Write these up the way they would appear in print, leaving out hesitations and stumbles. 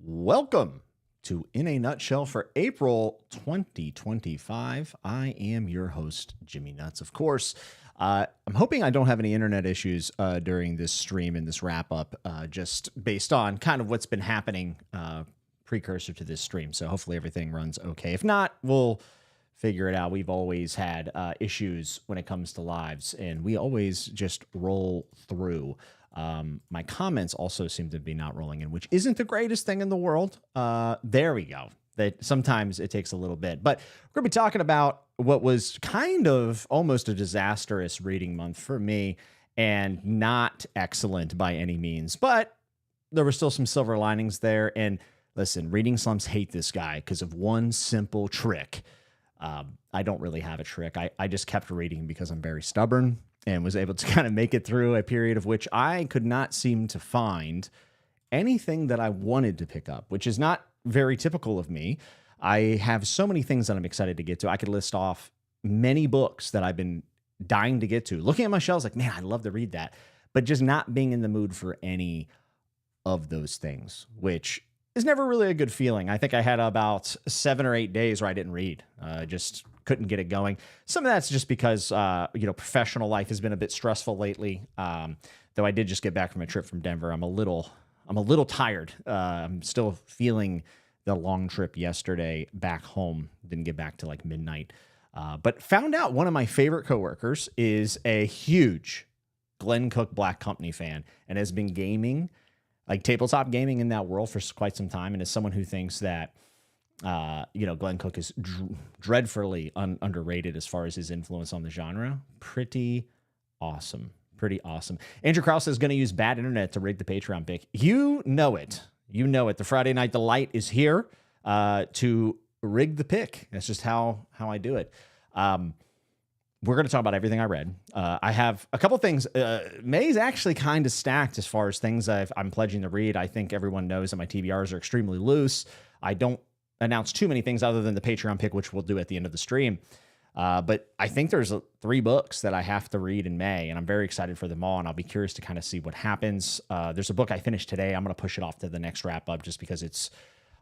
Welcome to In a Nutshell for April 2025. I am your host, Jimmy Nuts. Of course, I'm hoping I don't have any internet issues during this stream and this wrap up, just based on kind of what's been happening precursor to this stream. So hopefully everything runs okay. If not, we'll figure it out. We've always had issues when it comes to lives, and we always just roll through. My comments also seem to be not rolling in, which isn't the greatest thing in the world. There we go. That sometimes it takes a little bit, but we're going to be talking about what was kind of almost a disastrous reading month for me, and not excellent by any means, but there were still some silver linings there. And listen, reading slumps hate this guy because of one simple trick. I don't really have a trick. I just kept reading because I'm very stubborn and was able to kind of make it through a period of which I could not seem to find anything that I wanted to pick up, which is not very typical of me. I have so many things that I'm excited to get to. I could list off many books that I've been dying to get to. Looking at my shelves like, man, I'd love to read that, but just not being in the mood for any of those things, which is never really a good feeling. I think I had about 7 or 8 days where I didn't read. Just couldn't get it going. Some of that's just because, professional life has been a bit stressful lately. Though I did just get back from a trip from Denver. I'm a little tired. I'm still feeling the long trip yesterday back home. Didn't get back till like midnight. But found out one of my favorite coworkers is a huge Glenn Cook Black Company fan and has been gaming, like tabletop gaming in that world for quite some time. And as someone who thinks that, Glenn Cook is dreadfully underrated as far as his influence on the genre, pretty awesome. Andrew Krause is going to use bad internet to rig the Patreon pick. You know it. The Friday Night Delight is here to rig the pick. That's just how I do it. We're going to talk about everything I read. I have a couple things. May's actually kind of stacked as far as things I'm pledging to read. I think everyone knows that my TBRs are extremely loose. I don't announce too many things other than the Patreon pick, which we'll do at the end of the stream. But I think there's 3 books that I have to read in May, and I'm very excited for them all, and I'll be curious to kind of see what happens. There's a book I finished today. I'm going to push it off to the next wrap-up just because it's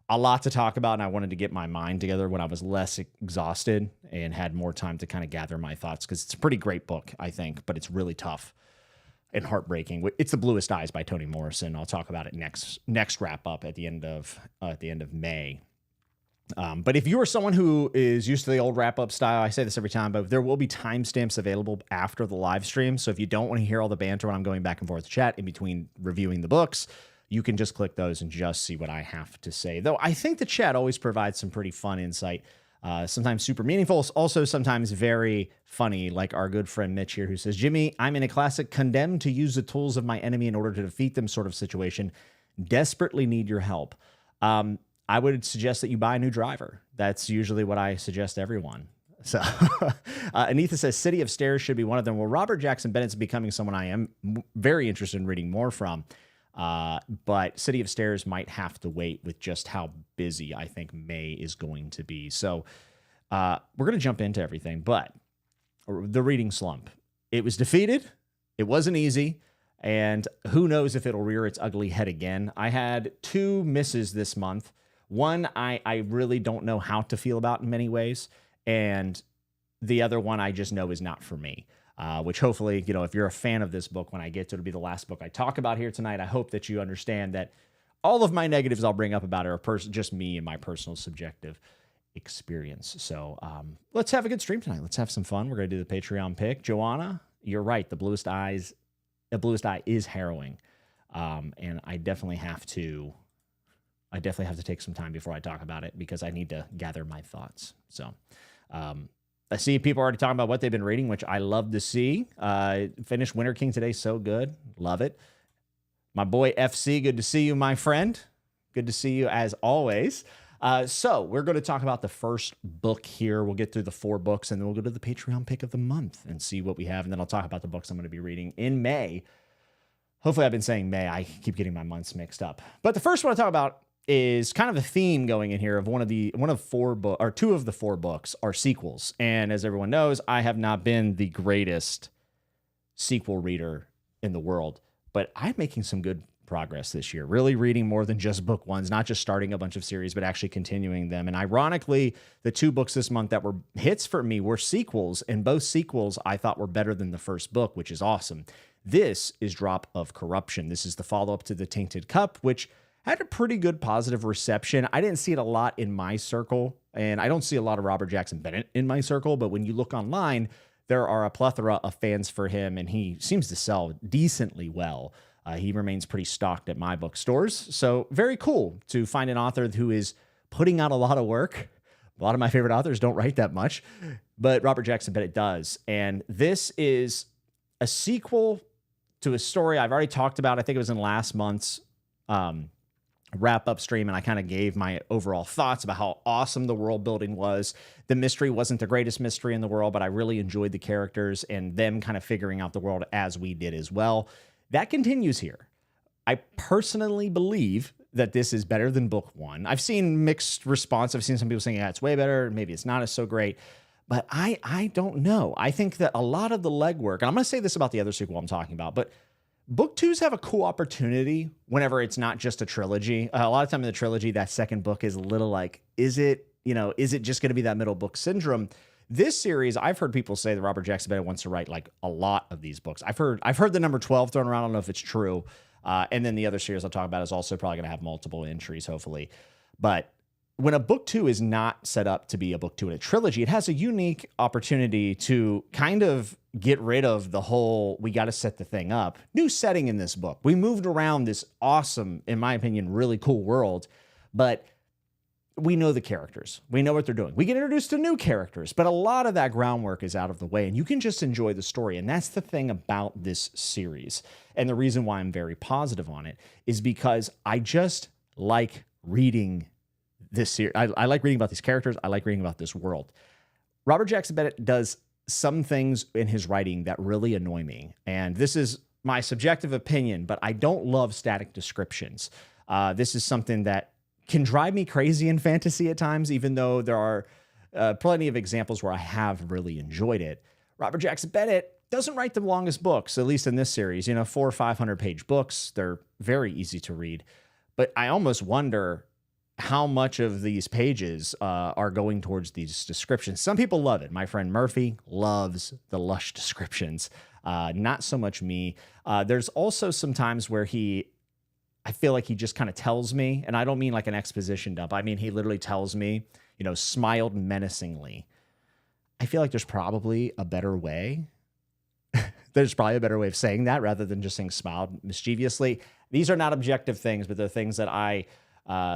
a lot to talk about, and I wanted to get my mind together when I was less exhausted and had more time to kind of gather my thoughts, because it's a pretty great book, I think, but it's really tough and heartbreaking. It's The Bluest Eyes by Toni Morrison. I'll talk about it next wrap-up at the end of May. But if you are someone who is used to the old wrap-up style, I say this every time, but there will be timestamps available after the live stream. So if you don't want to hear all the banter when I'm going back and forth chat in between reviewing the books, you can just click those and just see what I have to say. Though I think the chat always provides some pretty fun insight, sometimes super meaningful, also sometimes very funny, like our good friend Mitch here, who says, Jimmy, I'm in a classic condemned to use the tools of my enemy in order to defeat them sort of situation. Desperately need your help. I would suggest that you buy a new driver. That's usually what I suggest to everyone. So Anitha says City of Stairs should be one of them. Well, Robert Jackson Bennett's becoming someone I am very interested in reading more from. But City of Stairs might have to wait with just how busy I think May is going to be. So we're going to jump into everything. But the reading slump, it was defeated. It wasn't easy. And who knows if it'll rear its ugly head again. I had 2 misses this month. One, I really don't know how to feel about in many ways. And the other one I just know is not for me. Which hopefully, if you're a fan of this book, when I get to it'll be the last book I talk about here tonight. I hope that you understand that all of my negatives I'll bring up about it are just me and my personal subjective experience. So let's have a good stream tonight. Let's have some fun. We're going to do the Patreon pick. Joanna, you're right. The Bluest Eye is harrowing. And I definitely have to take some time before I talk about it because I need to gather my thoughts. So, I see people already talking about what they've been reading, which I love to see. Finished Winter King today. So good. Love it. My boy FC, good to see you, my friend. Good to see you as always. So we're going to talk about the first book here. We'll get through the 4 books, and then we'll go to the Patreon pick of the month and see what we have. And then I'll talk about the books I'm going to be reading in May. Hopefully I've been saying May. I keep getting my months mixed up. But the first one I talk about is kind of a theme going in here of two of the 4 books are sequels. And as everyone knows, I have not been the greatest sequel reader in the world, but I'm making some good progress this year, really reading more than just book ones, not just starting a bunch of series, but actually continuing them. And ironically, the 2 books this month that were hits for me were sequels, and both sequels I thought were better than the first book, which is awesome. This is Drop of Corruption. This is the follow-up to The Tainted Cup, which had a pretty good positive reception. I didn't see it a lot in my circle, and I don't see a lot of Robert Jackson Bennett in my circle, but when you look online, there are a plethora of fans for him, and he seems to sell decently well. He remains pretty stocked at my bookstores. So very cool to find an author who is putting out a lot of work. A lot of my favorite authors don't write that much, but Robert Jackson Bennett does. And this is a sequel to a story I've already talked about. I think it was in last month's wrap-up stream, and I kind of gave my overall thoughts about how awesome the world building was. The mystery wasn't the greatest mystery in the world, but I really enjoyed the characters and them kind of figuring out the world as we did as well. That continues here. I personally believe that this is better than book 1. I've seen mixed response. I've seen some people saying, yeah, it's way better. Maybe it's not as so great. But I don't know. I think that a lot of the legwork, and I'm going to say this about the other sequel I'm talking about, but book 2s have a cool opportunity whenever it's not just a trilogy. A lot of time in the trilogy, that second book is a little like, is it just going to be that middle book syndrome? This series, I've heard people say that Robert Jackson Bennett wants to write like a lot of these books. I've heard the number 12 thrown around. I don't know if it's true. And then the other series I'll talk about is also probably going to have multiple entries, hopefully. But when a book 2 is not set up to be a book 2 in a trilogy, it has a unique opportunity to kind of get rid of the whole, we got to set the thing up. New setting in this book. We moved around this awesome, in my opinion, really cool world, but we know the characters. We know what they're doing. We get introduced to new characters, but a lot of that groundwork is out of the way, and you can just enjoy the story. And that's the thing about this series. And the reason why I'm very positive on it is because I just like reading this series. I like reading about these characters. I like reading about this world. Robert Jackson Bennett does some things in his writing that really annoy me. And this is my subjective opinion, but I don't love static descriptions. This is something that can drive me crazy in fantasy at times, even though there are plenty of examples where I have really enjoyed it. Robert Jackson Bennett doesn't write the longest books, at least in this series, 400 or 500 page books. They're very easy to read, but I almost wonder how much of these pages are going towards these descriptions. Some people love it. My friend Murphy loves the lush descriptions. Not so much me. There's also some times where I feel like he just kind of tells me, and I don't mean like an exposition dump. I mean, he literally tells me, smiled menacingly. I feel like there's probably a better way. There's probably a better way of saying that rather than just saying smiled mischievously. These are not objective things, but they're things that I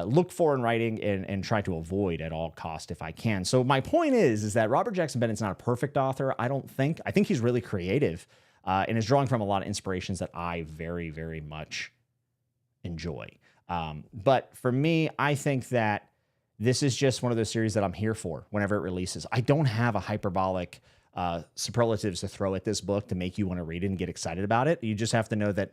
look for in writing and try to avoid at all cost if I can. So my point is that Robert Jackson Bennett's not a perfect author. I think he's really creative and is drawing from a lot of inspirations that I very, very much enjoy. But for me, I think that this is just one of those series that I'm here for whenever it releases. I don't have a hyperbolic superlatives to throw at this book to make you want to read it and get excited about it. You just have to know that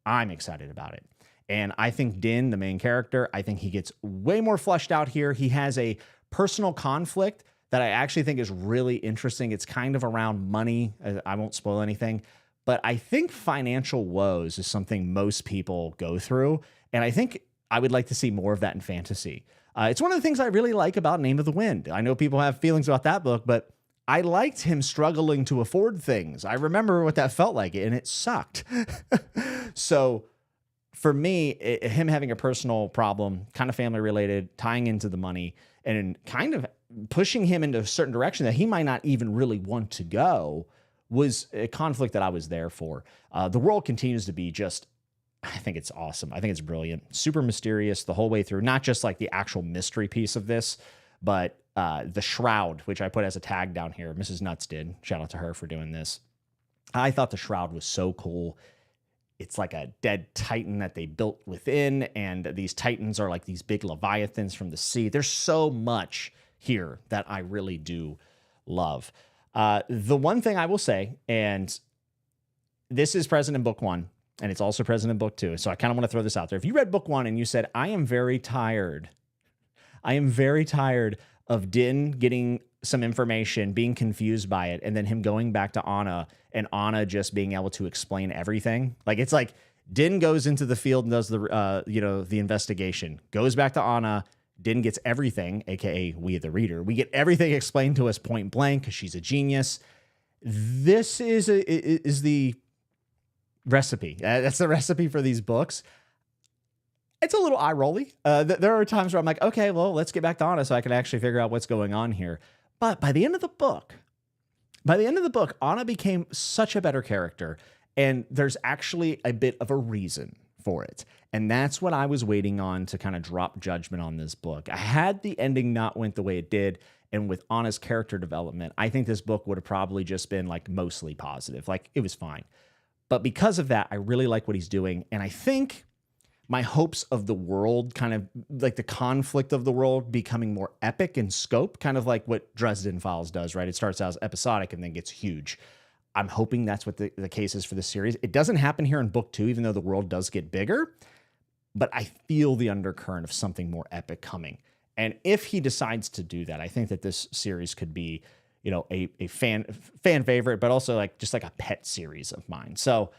I'm excited about it. And I think Din, the main character, I think he gets way more fleshed out here. He has a personal conflict that I actually think is really interesting. It's kind of around money. I won't spoil anything, but I think financial woes is something most people go through. And I think I would like to see more of that in fantasy. It's one of the things I really like about Name of the Wind. I know people have feelings about that book, but I liked him struggling to afford things. I remember what that felt like, and it sucked. So for me, him having a personal problem, kind of family related, tying into the money, and kind of pushing him into a certain direction that he might not even really want to go was a conflict that I was there for. The world continues to be just, I think it's awesome. I think it's brilliant, super mysterious the whole way through, not just like the actual mystery piece of this, but the shroud, which I put as a tag down here. Mrs. Nuts did. Shout out to her for doing this. I thought the shroud was so cool. It's like a dead titan that they built within, and these titans are like these big leviathans from the sea. There's so much here that I really do love. The one thing I will say, and this is present in book 1, and it's also present in book 2, so I kind of want to throw this out there. If you read book 1 and you said, I am very tired of Din getting some information, being confused by it, and then him going back to Anna, and Anna just being able to explain everything. Like, it's like Din goes into the field and does the investigation, goes back to Anna. Din gets everything, aka we the reader. We get everything explained to us point blank because she's a genius. This is the recipe. That's the recipe for these books. It's a little eye-rolly. There are times where I'm like, okay, well, let's get back to Anna so I can actually figure out what's going on here. But by the end of the book, Anna became such a better character, and there's actually a bit of a reason for it. And that's what I was waiting on to kind of drop judgment on this book. I had the ending not went the way it did, and with Anna's character development, I think this book would have probably just been like mostly positive. Like, it was fine. But because of that, I really like what he's doing, and I think my hopes of the world, kind of like the conflict of the world becoming more epic in scope, kind of like what Dresden Files does, right? It starts out as episodic and then gets huge. I'm hoping that's what the case is for this series. It doesn't happen here in book 2, even though the world does get bigger, but I feel the undercurrent of something more epic coming. And if he decides to do that, I think that this series could be, a fan favorite, but also like just like a pet series of mine. So,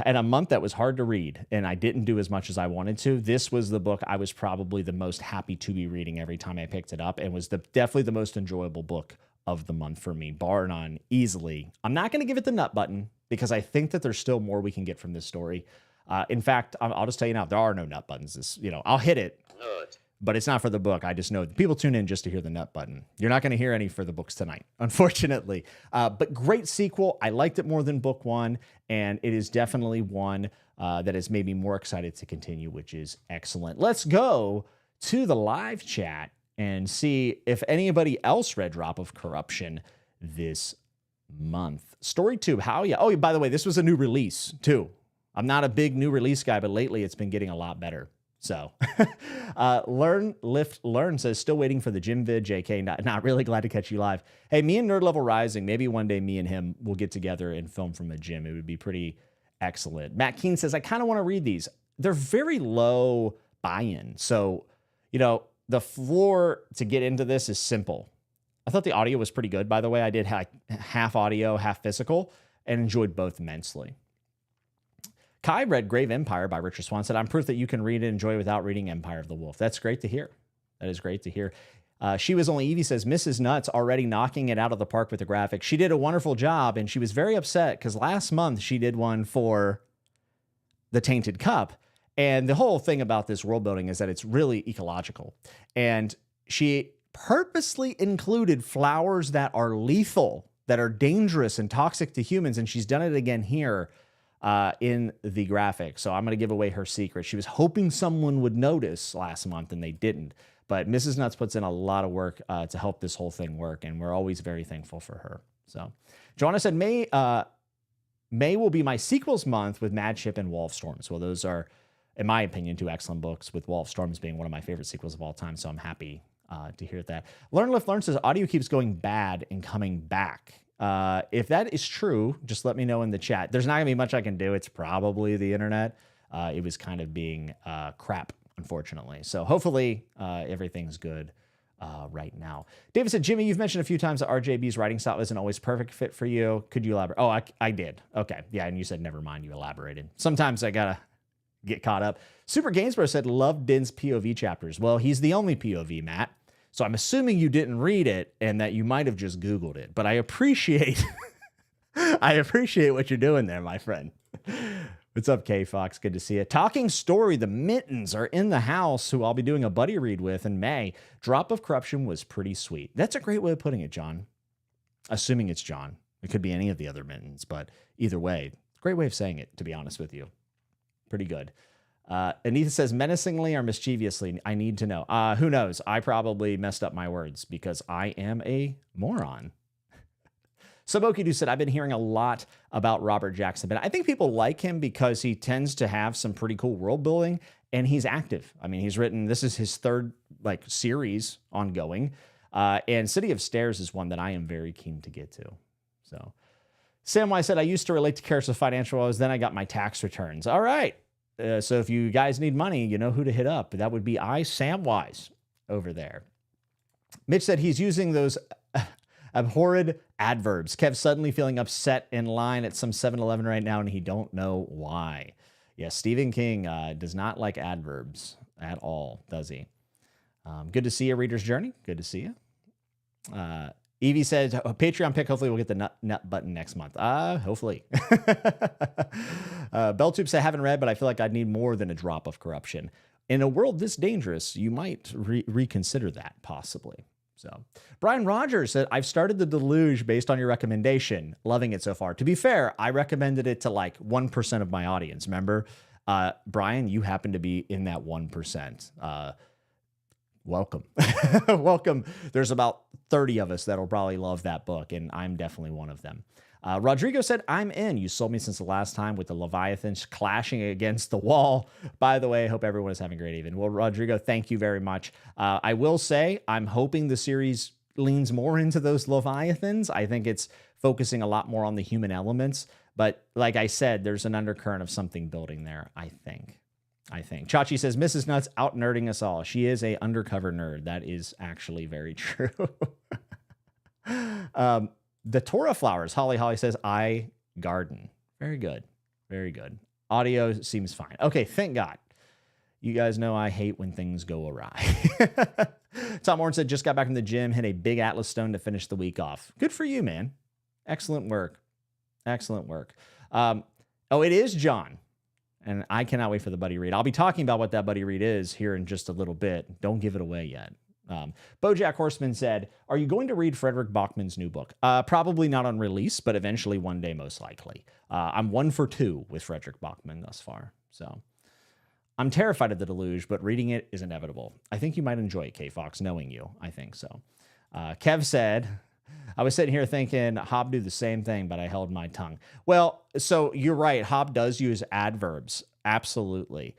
and a month that was hard to read, and I didn't do as much as I wanted to. This was the book I was probably the most happy to be reading every time I picked it up, and was definitely the most enjoyable book of the month for me, bar none, easily. I'm not going to give it the nut button because I think that there's still more we can get from this story. In fact, I'll just tell you now, there are no nut buttons. I'll hit it, but it's not for the book. I just know people tune in just to hear the nut button. You're not going to hear any for the books tonight, unfortunately. But great sequel. I liked it more than book 1, and it is definitely one that has made me more excited to continue, which is excellent. Let's go to the live chat and see if anybody else read Drop of Corruption this month. StoryTube, how ya? Oh, by the way, this was a new release too. I'm not a big new release guy, but lately it's been getting a lot better. So, Learn says, still waiting for the gym vid, JK, not really, glad to catch you live. Hey, me and Nerd Level Rising, maybe one day me and him will get together and film from a gym. It would be pretty excellent. Matt Keene says, I kind of want to read these. They're very low buy-in. So, the floor to get into this is simple. I thought the audio was pretty good, by the way. I did half audio, half physical, and enjoyed both immensely. Kai read Grave Empire by Richard Swan, said, I'm proof that you can read and enjoy without reading Empire of the Wolf. That's great to hear. That is great to hear. She Was Only Evie says, Mrs. Nuts already knocking it out of the park with the graphics. She did a wonderful job, and she was very upset because last month she did one for The Tainted Cup. And the whole thing about this world building is that it's really ecological. And she purposely included flowers that are lethal, that are dangerous and toxic to humans. And she's done it again here in the graphic. So I'm going to give away her secret. She was hoping someone would notice last month, and they didn't. But Mrs. Nuts puts in a lot of work to help this whole thing work, and we're always very thankful for her. So Joanna said, May will be my sequels month with Mad Ship and Wall of Storms. Well, those are, in my opinion, 2 excellent books, with Wall of Storms being one of my favorite sequels of all time. So I'm happy to hear that. Learn says, audio keeps going bad and coming back. If that is true, just let me know in the chat. There's not gonna be much I can do. It's probably the internet. It was kind of being crap, unfortunately. So hopefully everything's good right now. David said, Jimmy, you've mentioned a few times that RJB's writing style isn't always perfect fit for you. Could you elaborate? Oh, I did. Okay. Yeah. And you said, never mind. You elaborated. Sometimes I gotta get caught up. Super Gainsborough said, love Din's POV chapters. Well, he's the only POV, Matt. So I'm assuming you didn't read it and that you might have just Googled it, but I appreciate, I appreciate what you're doing there, my friend. What's up, K-Fox? Good to see you. Talking Story, the Mittens are in the house, who I'll be doing a buddy read with in May. Drop of Corruption was pretty sweet. That's a great way of putting it, John. Assuming it's John. It could be any of the other Mittens, but either way, great way of saying it, to be honest with you. Pretty good. Anita says, menacingly or mischievously, I need to know. Who knows? I probably messed up my words because I am a moron. Sabokidu said, I've been hearing a lot about Robert Jackson, but I think people like him because he tends to have some pretty cool world building, and he's active. I mean, he's written, this is his third series ongoing. And City of Stairs is one that I am very keen to get to. So Samwise said, I used to relate to characters with financial woes, then I got my tax returns. All right. So if you guys need money, you know who to hit up. That would be Samwise over there. Mitch said he's using those abhorred Adverbs. Kev suddenly feeling upset in line at some 7-Eleven right now, and he don't know why. Yes, Stephen King does not like adverbs at all, does he? Good to see you, Reader's Journey. Good to see you. Evie says, Patreon pick. Hopefully we'll get the nut button next month. Hopefully. Belltube said, haven't read, but I feel like I'd need more than a drop of corruption. In a world this dangerous, you might reconsider that, possibly. So Brian Rogers said, I've started The Deluge based on your recommendation. Loving it so far. To be fair, I recommended it to like 1% of my audience. Remember, Brian, you happen to be in that 1%. Welcome. Welcome. There's about 30 of us that'll probably love that book, and I'm definitely one of them. Rodrigo said, I'm in. You sold me since the last time with the Leviathans clashing against the wall. By the way, I hope everyone is having a great evening. Well, Rodrigo, thank you very much. I will say I'm hoping the series leans more into those Leviathans. I think it's focusing a lot more on the human elements. But like I said, there's an undercurrent of something building there, I think. Chachi says, Mrs. Nuts out nerding us all. She is a undercover nerd. That is actually very true. The Torah flowers. Holly says, I garden. Very good. Very good. Audio seems fine. Okay, thank God. You guys know I hate when things go awry. Tom Warren said, just got back from the gym, hit a big Atlas stone to finish the week off. Good for you, man. Excellent work. Excellent work. It is John. And I cannot wait for the buddy read. I'll be talking about what that buddy read is here in just a little bit. Don't give it away yet. Bojack Horseman said, are you going to read Frederick Bachman's new book? Probably not on release, but eventually one day, most likely. I'm 1 for 2 with Frederick Bachman thus far. So I'm terrified of The Deluge, but reading it is inevitable. I think you might enjoy it, K-Fox, knowing you. I think so. Kev said, I was sitting here thinking Hob do the same thing, but I held my tongue. Well, so you're right. Hob does use adverbs. Absolutely.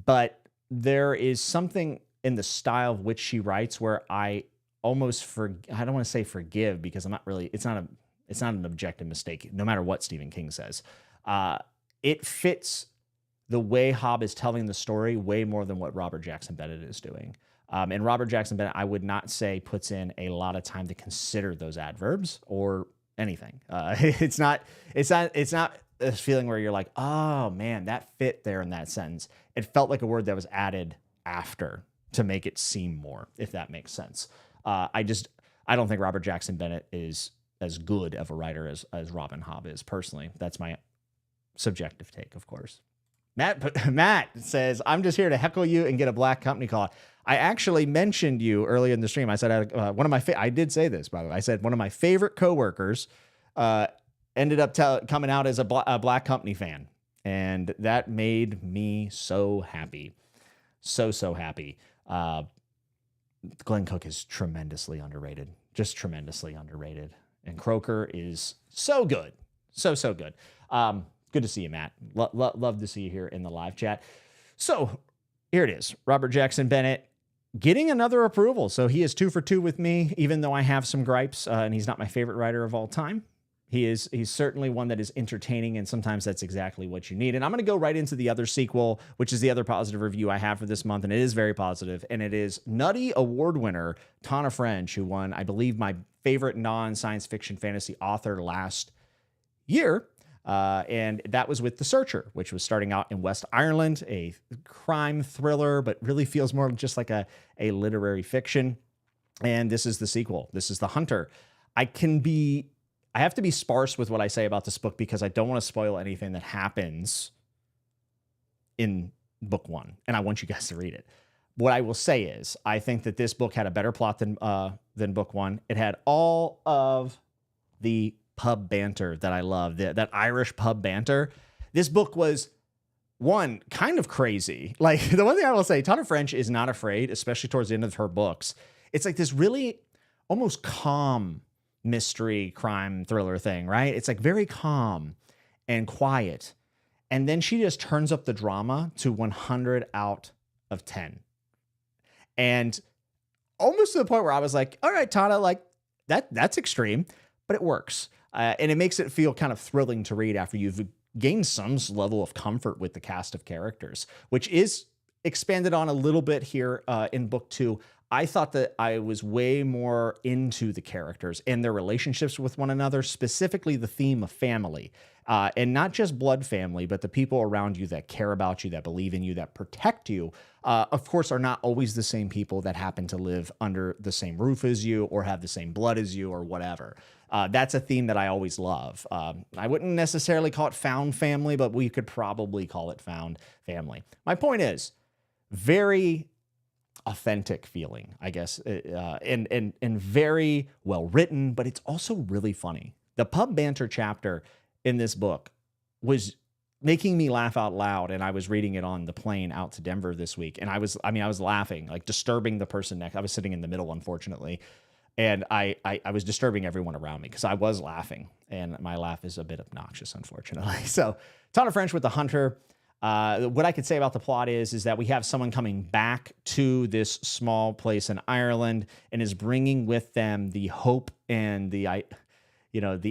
But there is something in the style of which she writes where I almost I don't want to say forgive because I'm not really, it's not an objective mistake, no matter what Stephen King says. It fits the way Hob is telling the story way more than what Robert Jackson Bennett is doing. And Robert Jackson Bennett, I would not say puts in a lot of time to consider those adverbs or anything. It's not a feeling where you're like, oh man, that fit there in that sentence. It felt like a word that was added after to make it seem more, if that makes sense. I don't think Robert Jackson Bennett is as good of a writer as Robin Hobb is personally. That's my subjective take, of course. Matt says, I'm just here to heckle you and get a black company call. I actually mentioned you earlier in the stream. I said one of my I did say this, by the way. I said one of my favorite coworkers ended up coming out as a black company fan, and that made me so happy, so happy. Glenn Cook is tremendously underrated, just tremendously underrated, and Croker is so good, so good. Good to see you, Matt. Love to see you here in the live chat. So here it is, Robert Jackson Bennett getting another approval. So he is 2 for 2 with me, even though I have some gripes, and he's not my favorite writer of all time. He's certainly one that is entertaining, and sometimes that's exactly what you need. And I'm going to go right into the other sequel, which is the other positive review I have for this month, and it is very positive, and it is Nutty Award winner Tana French, who won, I believe, my favorite non-science fiction fantasy author last year. And that was with The Searcher, which was starting out in West Ireland, a crime thriller, but really feels more just like a literary fiction. And this is the sequel. This is The Hunter. I have to be sparse with what I say about this book because I don't want to spoil anything that happens in book 1. And I want you guys to read it. What I will say is I think that this book had a better plot than book 1. It had all of the pub banter that I love, that Irish pub banter. This book was, one, kind of crazy. Like, the one thing I will say, Tana French is not afraid, especially towards the end of her books. It's like this really almost calm mystery crime thriller thing, right? It's like very calm and quiet. And then she just turns up the drama to 100 out of 10. And almost to the point where I was like, all right, Tana, like that's extreme, but it works. And it makes it feel kind of thrilling to read after you've gained some level of comfort with the cast of characters, which is expanded on a little bit here in book 2. I thought that I was way more into the characters and their relationships with one another, specifically the theme of family. And not just blood family, but the people around you that care about you, that believe in you, that protect you, of course, are not always the same people that happen to live under the same roof as you or have the same blood as you or whatever. That's a theme that I always love. I wouldn't necessarily call it found family, but we could probably call it found family. My point is, very authentic feeling, I guess, and very well written, but it's also really funny. The pub banter chapter in this book was making me laugh out loud, and I was reading it on the plane out to Denver this week, and I was laughing, like disturbing the person next. I was sitting in the middle, unfortunately, and I was disturbing everyone around me because I was laughing, and my laugh is a bit obnoxious, unfortunately. So, Ton of French with the Hunter. What I could say about the plot is that we have someone coming back to this small place in Ireland and is bringing with them the hope and the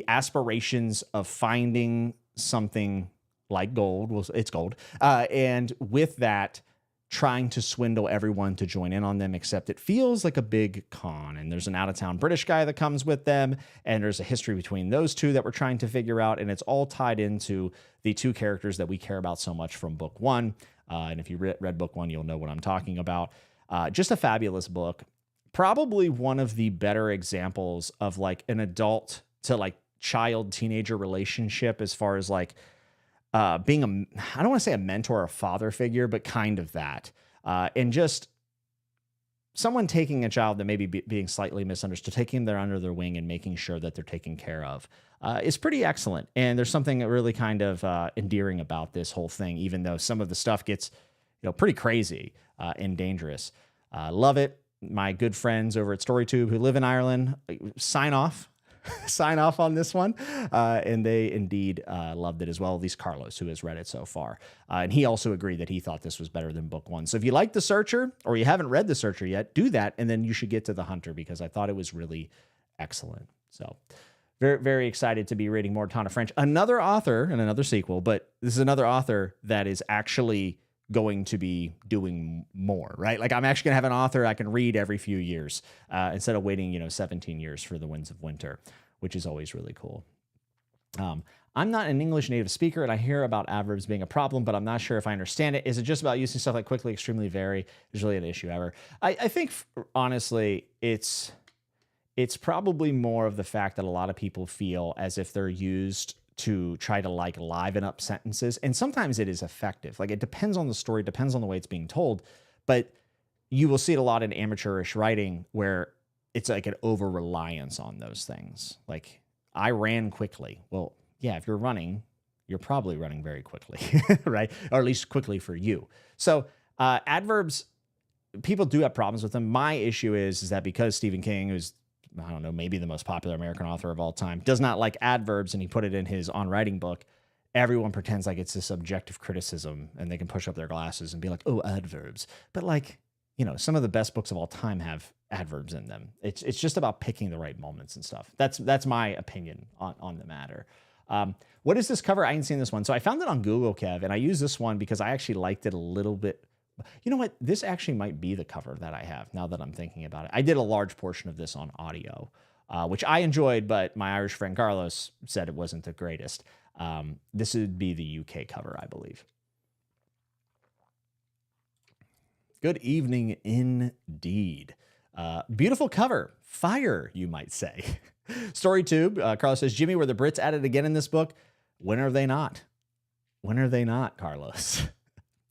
aspirations of finding something like gold. Well, it's gold. And with that, trying to swindle everyone to join in on them, except it feels like a big con. And there's an out-of-town British guy that comes with them, and there's a history between those two that we're trying to figure out, and it's all tied into the two characters that we care about so much from book one. And if you read book one, you'll know what I'm talking about. Just a fabulous book. Probably one of the better examples of like an adult to like child teenager relationship, as far as like being I don't want to say a mentor or a father figure, but kind of that. And just someone taking a child that may be being slightly misunderstood, taking them under their wing and making sure that they're taken care of is pretty excellent. And there's something really kind of endearing about this whole thing, even though some of the stuff gets pretty crazy and dangerous. Love it. My good friends over at StoryTube who live in Ireland sign off on this one. And they indeed loved it as well, at least Carlos, who has read it so far. And he also agreed that he thought this was better than book one. So if you like The Searcher, or you haven't read The Searcher yet, do that. And then you should get to The Hunter, because I thought it was really excellent. So very, very excited to be reading more Tana French. Another author and another sequel, but this is another author that is actually going to be doing more, right? Like I'm actually gonna have an author I can read every few years instead of waiting, 17 years for The Winds of Winter, which is always really cool. I'm not an English native speaker, and I hear about adverbs being a problem, but I'm not sure if I understand it. Is it just about using stuff like quickly, extremely, very? Is really an issue ever? I think honestly, it's probably more of the fact that a lot of people feel as if they're used to try to like liven up sentences. And sometimes it is effective. Like it depends on the story, depends on the way it's being told. But you will see it a lot in amateurish writing where it's like an over reliance on those things. Like I ran quickly. Well, yeah, if you're running, you're probably running very quickly, right? Or at least quickly for you. So adverbs, people do have problems with them. My issue is that because Stephen King, who's I don't know, maybe the most popular American author of all time, does not like adverbs, and he put it in his On Writing book, everyone pretends like it's this objective criticism, and they can push up their glasses and be like, oh, adverbs. But like, some of the best books of all time have adverbs in them. It's just about picking the right moments and stuff. That's my opinion on the matter. What is this cover? I ain't seen this one. So I found it on Google, Kev, and I use this one because I actually liked it a little bit. You know what? This actually might be the cover that I have now that I'm thinking about it. I did a large portion of this on audio, which I enjoyed, but my Irish friend Carlos said it wasn't the greatest. This would be the UK cover, I believe. Good evening indeed. Beautiful cover. Fire, you might say. StoryTube, Carlos says, Jimmy, were the Brits at it again in this book? When are they not? When are they not, Carlos?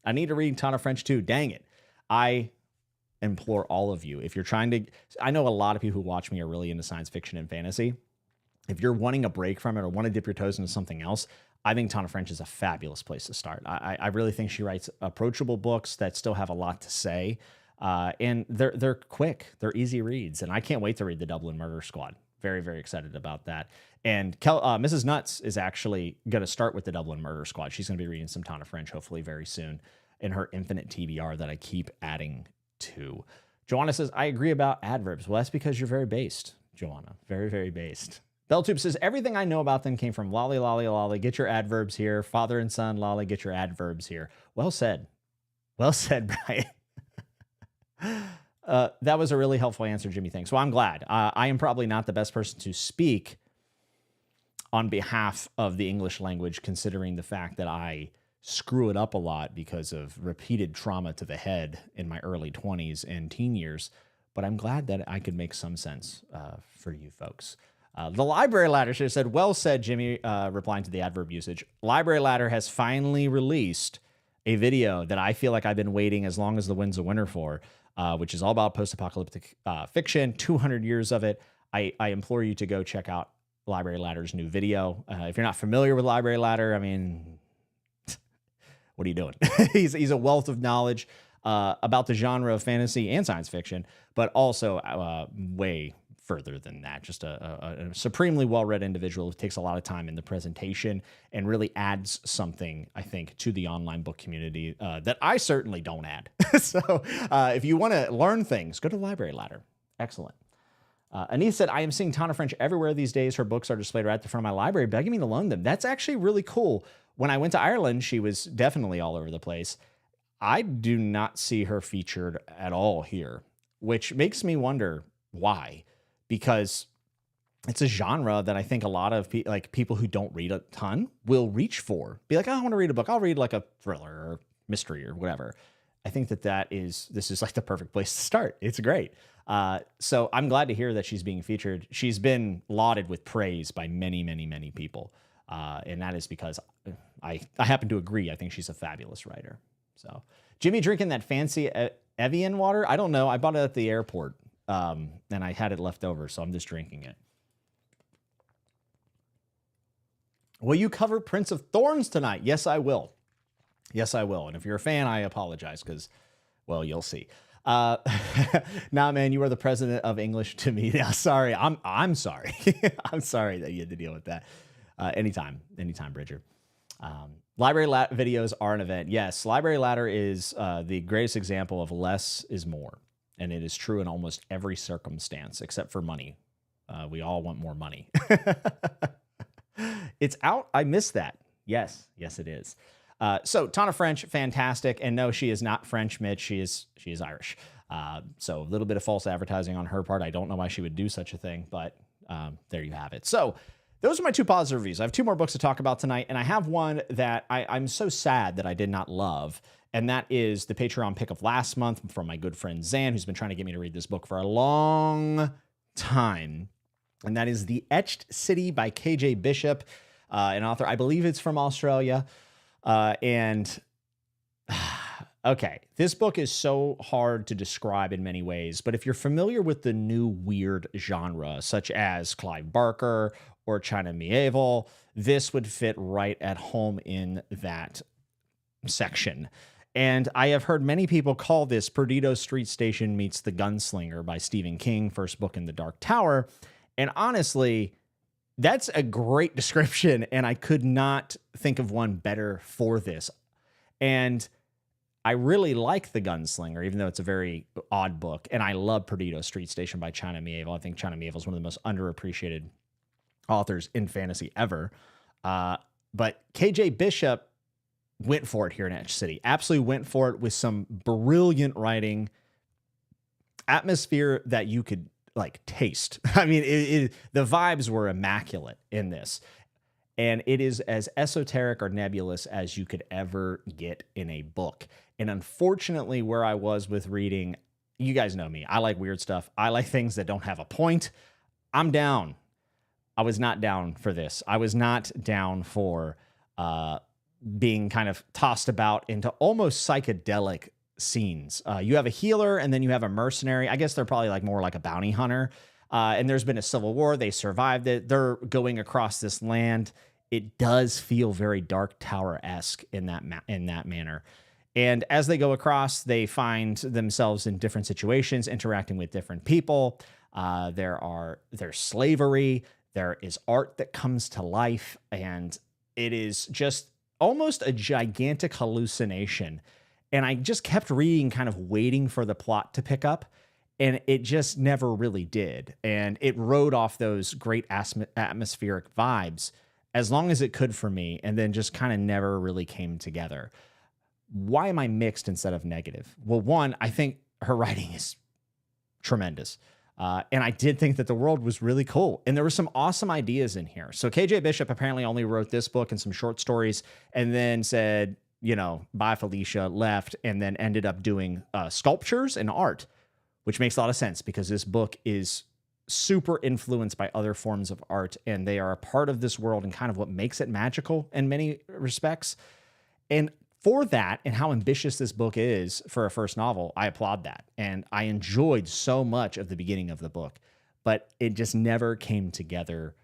I need to read Tana French too. Dang it. I implore all of you, if you're trying to, I know a lot of people who watch me are really into science fiction and fantasy. If you're wanting a break from it or want to dip your toes into something else, I think Tana French is a fabulous place to start. I really think she writes approachable books that still have a lot to say. And they're quick. They're easy reads. And I can't wait to read The Dublin Murder Squad. Very, very excited about that. And Mrs. Nuts is actually going to start with The Dublin Murder Squad. She's going to be reading some Tana French, hopefully very soon, in her infinite TBR that I keep adding to. Joanna says, I agree about adverbs. Well, that's because you're very based, Joanna. Very, very based. Belltube says, everything I know about them came from lolly, lolly, lolly. Get your adverbs here. Father and son, lolly, get your adverbs here. Well said. Well said, Brian. That was a really helpful answer, Jimmy. Thanks. Well, I'm glad. I am probably not the best person to speak on behalf of the English language, considering the fact that I screw it up a lot because of repeated trauma to the head in my early 20s and teen years. But I'm glad that I could make some sense for you folks. The Library Ladder should have said, well said, Jimmy, replying to the adverb usage. Library Ladder has finally released a video that I feel like I've been waiting as long as the wind's a winter for, which is all about post-apocalyptic fiction, 200 years of it. I implore you to go check out Library Ladder's new video. If you're not familiar with Library Ladder, I mean, what are you doing? He's a wealth of knowledge about the genre of fantasy and science fiction, but also way further than that. Just a supremely well-read individual who takes a lot of time in the presentation and really adds something, I think, to the online book community that I certainly don't add. So if you want to learn things, go to Library Ladder. Excellent. Anise said, I am seeing Tana French everywhere these days. Her books are displayed right at the front of my library, begging me to loan them. That's actually really cool. When I went to Ireland, she was definitely all over the place. I do not see her featured at all here, which makes me wonder why. Because it's a genre that I think a lot of people who don't read a ton will reach for. Be like, oh, I want to read a book. I'll read like a thriller or mystery or whatever. I think this is like the perfect place to start. It's great. So I'm glad to hear that she's being featured. She's been lauded with praise by many, many, many people. And that is because I happen to agree. I think she's a fabulous writer. So Jimmy drinking that fancy Evian water. I don't know. I bought it at the airport. And I had it left over, so I'm just drinking it. Will you cover Prince of Thorns tonight? Yes, I will. Yes, I will. And if you're a fan, I apologize because, well, you'll see. Nah, man, you are the president of English to me. Yeah, sorry. I'm sorry. I'm sorry that you had to deal with that. Anytime, Bridger. Library videos are an event. Yes, Library Ladder is the greatest example of less is more. And it is true in almost every circumstance, except for money. We all want more money. It's out. I missed that. Yes, it is. So Tana French, fantastic. And no, she is not French, Mitch. She is Irish. So a little bit of false advertising on her part. I don't know why she would do such a thing, but there you have it. So those are my two positive reviews. I have two more books to talk about tonight, and I have one that I'm so sad that I did not love. And that is the Patron pick of last month from my good friend Zan, who's been trying to get me to read this book for a long time. And that is The Etched City by K.J. Bishop, an author. I believe it's from Australia. Okay, this book is so hard to describe in many ways. But if you're familiar with the new weird genre, such as Clive Barker or China Miéville, this would fit right at home in that section. And I have heard many people call this Perdido Street Station meets The Gunslinger by Stephen King, first book in the Dark Tower. And honestly, that's a great description, and I could not think of one better for this. And I really like The Gunslinger, even though it's a very odd book. And I love Perdido Street Station by China Miéville. I think China Miéville is one of the most underappreciated authors in fantasy ever. But KJ Bishop went for it here in Etched City. Absolutely went for it with some brilliant writing, atmosphere that you could taste. I mean, the vibes were immaculate in this. And it is as esoteric or nebulous as you could ever get in a book. And unfortunately, where I was with reading, you guys know me. I like weird stuff. I like things that don't have a point. I'm down. I was not down for this. I was not down for being kind of tossed about into almost psychedelic scenes. You have a healer and then you have a mercenary. I guess they're probably more like a bounty hunter. And there's been a civil war. They survived it. They're going across this land. It does feel very Dark Tower-esque in that manner. And as they go across, they find themselves in different situations, interacting with different people. There's slavery. There is art that comes to life. And it is just almost a gigantic hallucination. And I just kept reading, kind of waiting for the plot to pick up. And it just never really did. And it rode off those great atmospheric vibes as long as it could for me, and then just kind of never really came together. Why am I mixed instead of negative? Well, one, I think her writing is tremendous. And I did think that the world was really cool. And there were some awesome ideas in here. So KJ Bishop apparently only wrote this book and some short stories and then said, bye, Felicia, left, and then ended up doing sculptures and art, which makes a lot of sense because this book is super influenced by other forms of art, and they are a part of this world and kind of what makes it magical in many respects. And for that and how ambitious this book is for a first novel, I applaud that. And I enjoyed so much of the beginning of the book, but it just never came together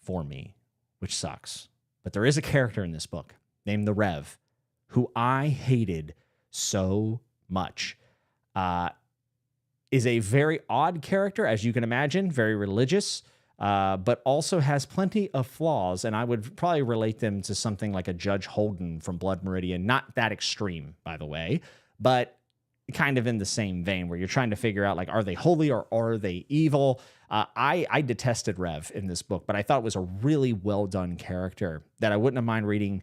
for me, which sucks. But there is a character in this book named the Rev who I hated so much. Is a very odd character, as you can imagine, very religious, but also has plenty of flaws. And I would probably relate them to something like a Judge Holden from Blood Meridian. Not that extreme, by the way, but kind of in the same vein where you're trying to figure out, like, are they holy or are they evil? I detested Rev in this book, but I thought it was a really well done character that I wouldn't have mind reading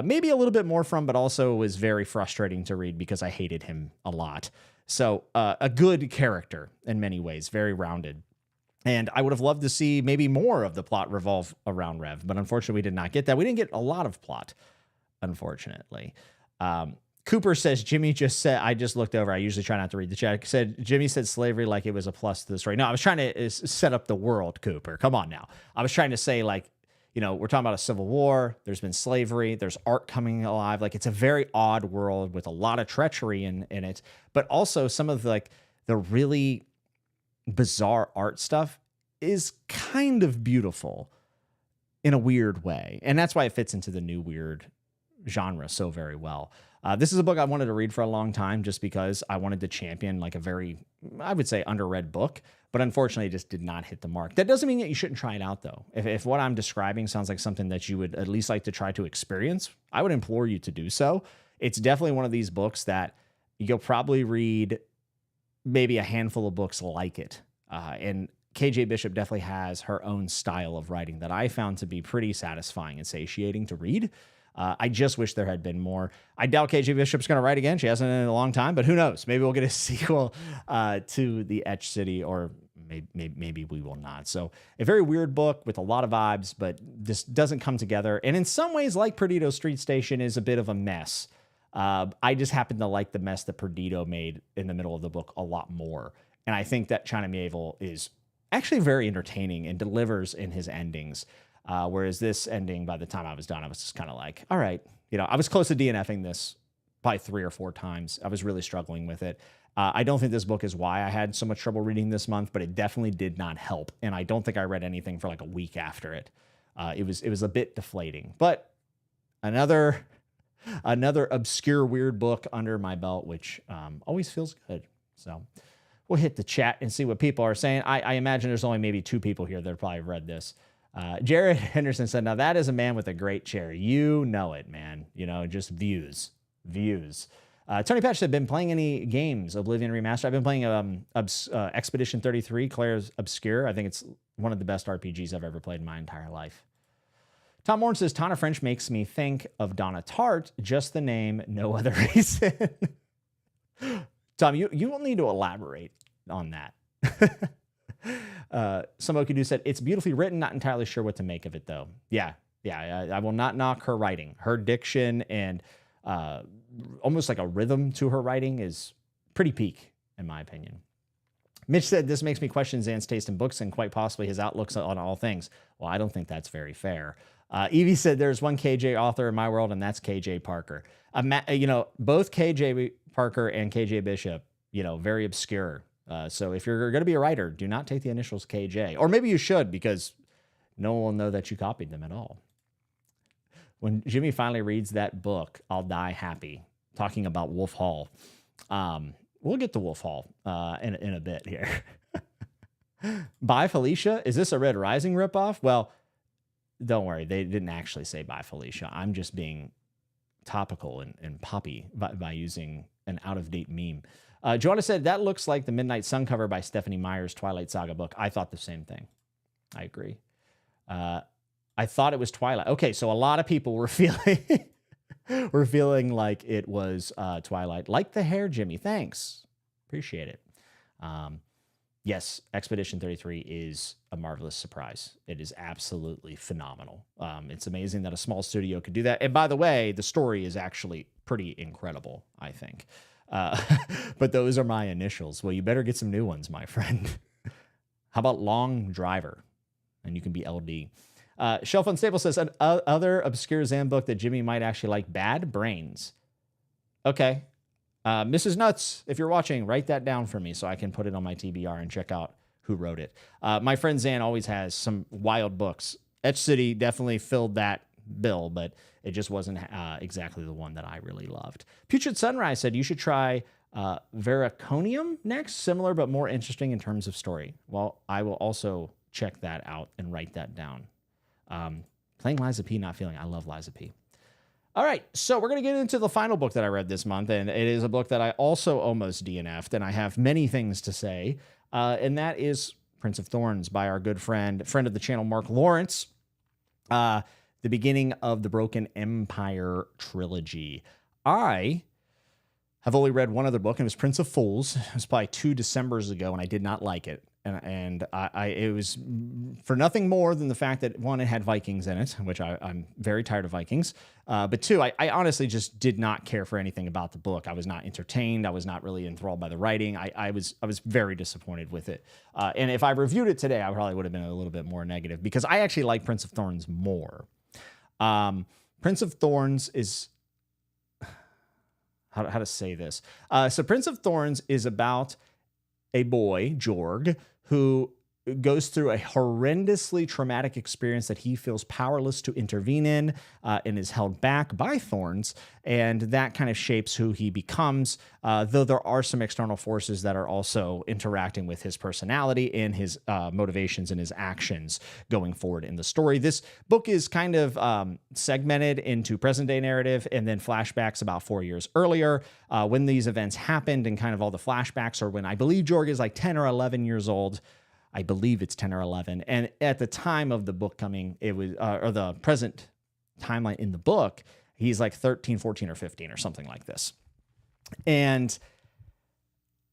maybe a little bit more from, but also was very frustrating to read because I hated him a lot. So a good character in many ways, very rounded. And I would have loved to see maybe more of the plot revolve around Rev, but unfortunately we did not get that. We didn't get a lot of plot, unfortunately. Cooper says, Jimmy just said, I just looked over. I usually try not to read the chat. Said Jimmy said slavery like it was a plus to the story. No, I was trying to set up the world, Cooper. Come on now. I was trying to say, like, we're talking about a civil war. There's been slavery. There's art coming alive. Like, it's a very odd world with a lot of treachery in it, but also some of the really bizarre art stuff is kind of beautiful in a weird way. And that's why it fits into the new weird genre so very well. This is a book I wanted to read for a long time just because I wanted to champion like a very, I would say, underread book, but unfortunately it just did not hit the mark. That doesn't mean that you shouldn't try it out, though. If what I'm describing sounds like something that you would at least like to try to experience, I would implore you to do so. It's definitely one of these books that you'll probably read maybe a handful of books like it. And KJ Bishop definitely has her own style of writing that I found to be pretty satisfying and satiating to read. I just wish there had been more. I doubt KJ Bishop's going to write again. She hasn't in a long time, but who knows? Maybe we'll get a sequel to the Etched City, or maybe we will not. So a very weird book with a lot of vibes, but this doesn't come together. And in some ways, like Perdido Street Station, is a bit of a mess. I just happen to like the mess that Perdido made in the middle of the book a lot more. And I think that China Miéville is actually very entertaining and delivers in his endings. Whereas this ending, by the time I was done, I was just kind of like, all right, I was close to DNFing this probably 3 or 4 times. I was really struggling with it. I don't think this book is why I had so much trouble reading this month, but it definitely did not help. And I don't think I read anything for like a week after it. It was a bit deflating, but another obscure, weird book under my belt, which always feels good. So we'll hit the chat and see what people are saying. I imagine there's only maybe 2 people here that probably read this. Jared Henderson said, now that is a man with a great chair. You know it, man. Just views. Tony Patch said, been playing any games? Oblivion Remastered. I've been playing Expedition 33, Claire's Obscure. I think it's one of the best RPGs I've ever played in my entire life. Tom Warren says, Tana French makes me think of Donna Tartt. Just the name, no other reason. Tom, you will need to elaborate on that. Samokidu said, it's beautifully written. Not entirely sure what to make of it, though. Yeah. I will not knock her writing. Her diction and almost like a rhythm to her writing is pretty peak, in my opinion. Mitch said, this makes me question Zan's taste in books and quite possibly his outlooks on all things. Well, I don't think that's very fair. Evie said, there's one KJ author in my world, and that's KJ Parker. Both KJ Parker and KJ Bishop, very obscure. So if you're going to be a writer, do not take the initials KJ. Or maybe you should, because no one will know that you copied them at all. When Jimmy finally reads that book, I'll die happy. Talking about Wolf Hall. We'll get to Wolf Hall in a bit here. Bye, Felicia. Is this a Red Rising ripoff? Well, don't worry. They didn't actually say bye, Felicia. I'm just being topical and poppy by using an out-of-date meme. Joanna said, that looks like the Midnight Sun cover by Stephanie Meyer's Twilight Saga book. I thought the same thing. I agree. I thought it was Twilight. Okay, so a lot of people were feeling like it was Twilight. Like the hair, Jimmy. Thanks. Appreciate it. yes, Expedition 33 is a marvelous surprise. It is absolutely phenomenal. It's amazing that a small studio could do that. And by the way, the story is actually pretty incredible, I think. Uh, but those are my initials. Well, you better get some new ones, my friend. How about Long Driver? And you can be LD. Shelf Unstable says, other obscure Zan book that Jimmy might actually like, Bad Brains. Okay. Mrs. Nuts, if you're watching, write that down for me so I can put it on my TBR and check out who wrote it. My friend Zan always has some wild books. Etched City definitely filled that bill, but it just wasn't exactly the one that I really loved. Putrid Sunrise said you should try Veraconium next, similar but more interesting in terms of story. Well, I will also check that out and write that down. Playing Liza P, not feeling. I love Liza P. All right, so we're going to get into the final book that I read this month, and it is a book that I also almost DNF'd, and I have many things to say, and that is Prince of Thorns by our good friend of the channel, Mark Lawerence, the beginning of the Broken Empire trilogy. I have only read one other book, and it was Prince of Fools. It was probably 2 Decembers ago, and I did not like it. And it was for nothing more than the fact that, one, it had Vikings in it, which I'm very tired of Vikings. But two, I honestly just did not care for anything about the book. I was not entertained. I was not really enthralled by the writing. I was very disappointed with it. And if I reviewed it today, I probably would have been a little bit more negative because I actually like Prince of Thorns more. Prince of Thorns is... How to say this? So Prince of Thorns is about a boy, Jorg, who goes through a horrendously traumatic experience that he feels powerless to intervene in and is held back by Thorns. And that kind of shapes who he becomes, though there are some external forces that are also interacting with his personality and his motivations and his actions going forward in the story. This book is kind of segmented into present day narrative and then flashbacks about 4 years earlier when these events happened, and kind of all the flashbacks are when I believe Jorg is like 10 or 11 years old. I believe it's 10 or 11. And at the time of the book coming, it was, or the present timeline in the book, he's like 13, 14, or 15 or something like this. And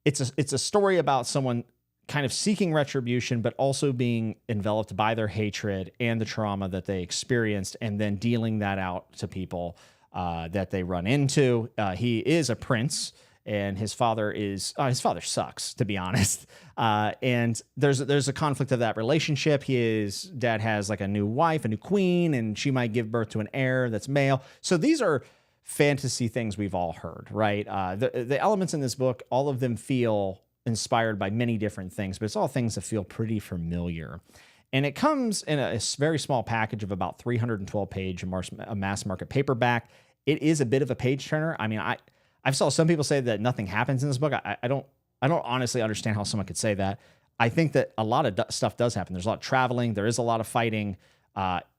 it's a story about someone kind of seeking retribution, but also being enveloped by their hatred and the trauma that they experienced, and then dealing that out to people that they run into. He is a prince. And his father sucks, to be honest. And there's a conflict of that relationship. His dad has like a new wife, a new queen, and she might give birth to an heir that's male. So these are fantasy things we've all heard, right? The elements in this book, all of them feel inspired by many different things, but it's all things that feel pretty familiar. And it comes in a very small package of about 312 page, a mass market paperback. It is a bit of a page turner. I mean, I've saw some people say that nothing happens in this book. I don't honestly understand how someone could say that. I think that a lot of stuff does happen. There's a lot of traveling. There is a lot of fighting.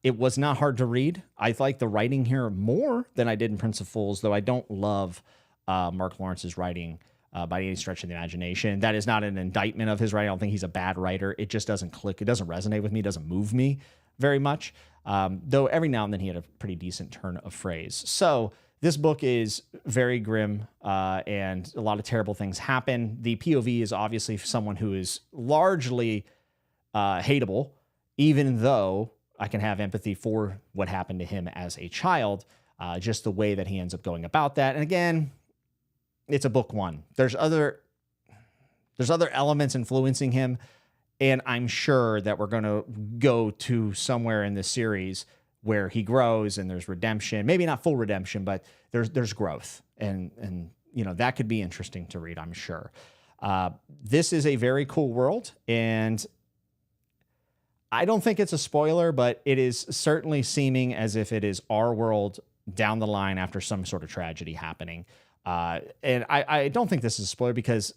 It was not hard to read. I like the writing here more than I did in Prince of Fools, though I don't love Mark Lawrence's writing by any stretch of the imagination. That is not an indictment of his writing. I don't think he's a bad writer. It just doesn't click. It doesn't resonate with me. It doesn't move me very much. Though every now and then he had a pretty decent turn of phrase. So this book is very grim, and a lot of terrible things happen. The POV is obviously someone who is largely hateable, even though I can have empathy for what happened to him as a child, just the way that he ends up going about that. And again, it's a book one. There's other elements influencing him, and I'm sure that we're going to go to somewhere in this series where he grows and there's redemption, maybe not full redemption, but there's growth. And you know, that could be interesting to read, I'm sure. This is a very cool world, and I don't think it's a spoiler, but it is certainly seeming as if it is our world down the line after some sort of tragedy happening. And I don't think this is a spoiler because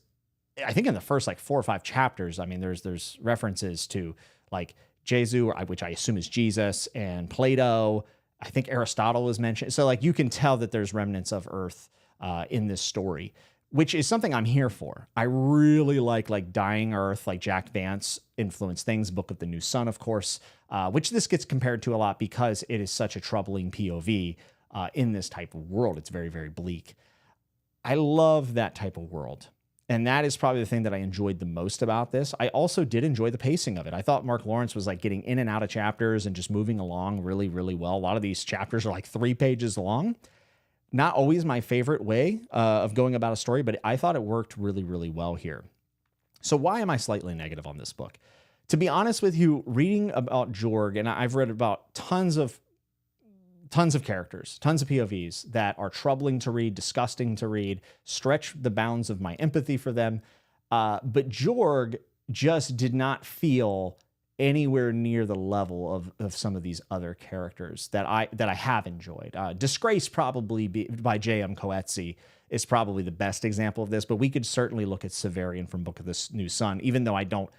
I think in the first like 4 or 5 chapters, I mean, there's references to like Jesu, which I assume is Jesus, and Plato. I think Aristotle is mentioned. So like you can tell that there's remnants of Earth in this story, which is something I'm here for. I really like Dying Earth, like Jack Vance influenced things. Book of the New Sun, of course, which this gets compared to a lot because it is such a troubling POV in this type of world. It's very, very bleak. I love that type of world. And that is probably the thing that I enjoyed the most about this. I also did enjoy the pacing of it. I thought Mark Lawerence was like getting in and out of chapters and just moving along really, really well. A lot of these chapters are like 3 pages long. Not always my favorite way of going about a story, but I thought it worked really, really well here. So why am I slightly negative on this book? To be honest with you, reading about Jorg, and I've read about tons of characters, tons of POVs that are troubling to read, disgusting to read, stretch the bounds of my empathy for them. But Jorg just did not feel anywhere near the level of some of these other characters that I have enjoyed. Disgrace probably by J.M. Coetzee is probably the best example of this, but we could certainly look at Severian from Book of the New Sun, even though I don't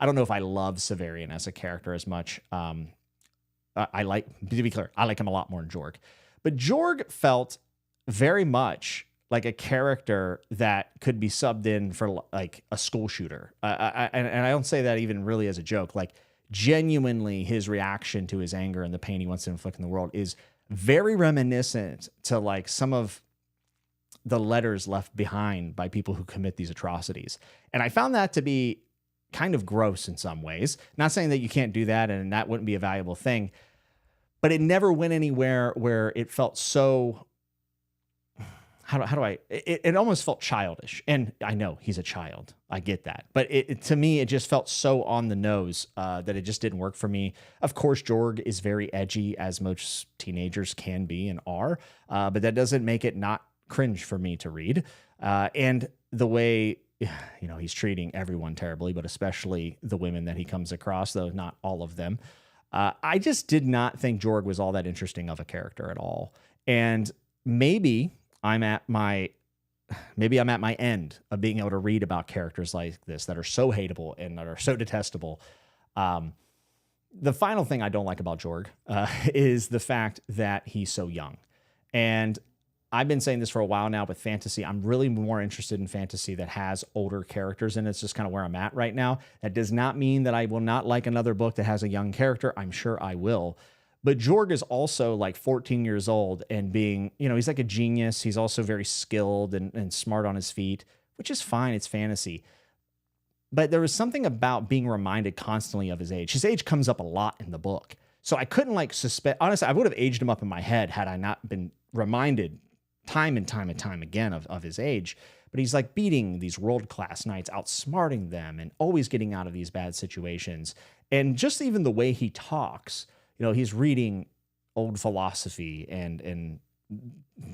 know if I love Severian as a character as much. I like, to be clear, I like him a lot more than Jorg. But Jorg felt very much like a character that could be subbed in for like a school shooter. And I don't say that even really as a joke. Like, genuinely, his reaction to his anger and the pain he wants to inflict in the world is very reminiscent to like some of the letters left behind by people who commit these atrocities. And I found that to be kind of gross in some ways. Not saying that you can't do that and that wouldn't be a valuable thing, but it never went anywhere where it felt so, it almost felt childish. And I know he's a child, I get that, but to me, it just felt so on the nose that it just didn't work for me. Of course, Jorg is very edgy, as most teenagers can be and are, but that doesn't make it not cringe for me to read. And the way, he's treating everyone terribly, but especially the women that he comes across, though not all of them. I just did not think Jorg was all that interesting of a character at all. And maybe I'm at my end of being able to read about characters like this that are so hateable and that are so detestable. The final thing I don't like about Jorg is the fact that he's so young. And I've been saying this for a while now, but fantasy, I'm really more interested in fantasy that has older characters, and it's just kind of where I'm at right now. That does not mean that I will not like another book that has a young character. I'm sure I will. But Jorg is also like 14 years old and being, he's like a genius. He's also very skilled and smart on his feet, which is fine. It's fantasy. But there was something about being reminded constantly of his age. His age comes up a lot in the book. So I couldn't suspect, honestly, I would have aged him up in my head had I not been reminded time and time and time again of his age. But he's like beating these world-class knights, outsmarting them, and always getting out of these bad situations. And just even the way he talks, he's reading old philosophy and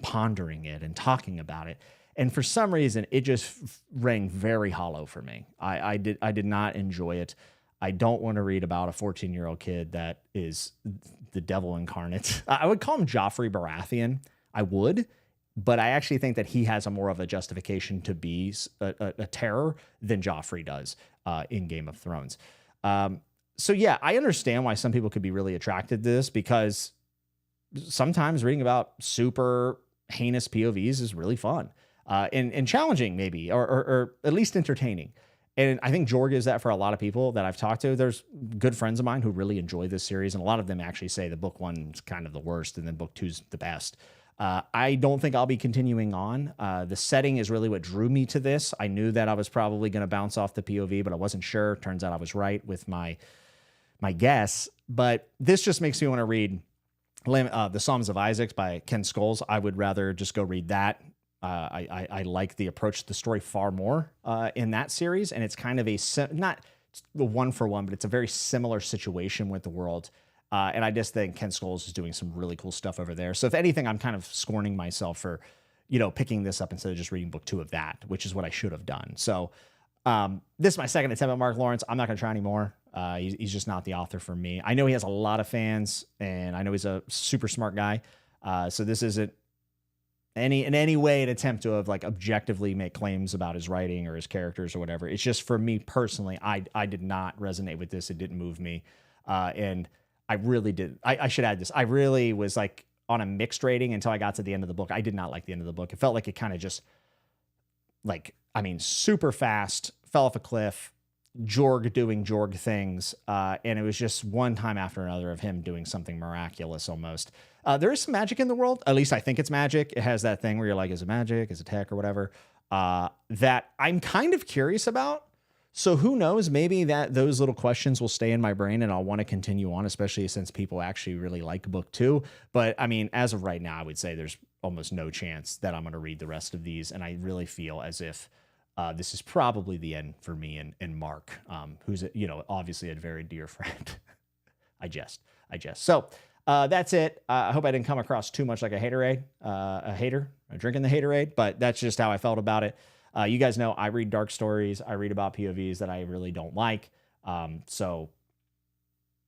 pondering it and talking about it. And for some reason, it just rang very hollow for me. I did not enjoy it. I don't want to read about a 14-year-old kid that is the devil incarnate. I would call him Joffrey Baratheon. I would. But I actually think that he has a more of a justification to be a terror than Joffrey does in Game of Thrones. So yeah, I understand why some people could be really attracted to this, because sometimes reading about super heinous POVs is really fun and challenging maybe, or at least entertaining. And I think Jorg is that for a lot of people that I've talked to. There's good friends of mine who really enjoy this series, and a lot of them actually say the book 1's kind of the worst and then book 2's the best. I don't think I'll be continuing on. The setting is really what drew me to this. I knew that I was probably going to bounce off the POV, but I wasn't sure. Turns out I was right with my guess. But this just makes me want to read The Psalms of Isaac by Ken Scholes. I would rather just go read that. I like the approach to the story far more in that series, and it's kind of not the one for one, but it's a very similar situation with the world. And I just think Ken Scholes is doing some really cool stuff over there. So if anything, I'm kind of scorning myself for, picking this up instead of just reading book 2 of that, which is what I should have done. So this is my second attempt at Mark Lawerence. I'm not going to try anymore. He's just not the author for me. I know he has a lot of fans, and I know he's a super smart guy. So this isn't in any way an attempt to have objectively make claims about his writing or his characters or whatever. It's just for me personally, I did not resonate with this. It didn't move me. And I really did. I should add this. I really was on a mixed rating until I got to the end of the book. I did not like the end of the book. It felt like it kind of just super fast, fell off a cliff, Jorg doing Jorg things. And it was just one time after another of him doing something miraculous almost. There is some magic in the world. At least I think it's magic. It has that thing where you're like, is it magic? Is it tech or whatever? that I'm kind of curious about. So who knows, maybe that those little questions will stay in my brain and I'll want to continue on, especially since people actually really like book 2. But I mean, as of right now, I would say there's almost no chance that I'm going to read the rest of these. And I really feel as if this is probably the end for me and Mark, who's, obviously a very dear friend. I jest. So that's it. I hope I didn't come across too much like a haterade, drinking the haterade, but that's just how I felt about it. You guys know I read dark stories. I read about POVs that I really don't like. So,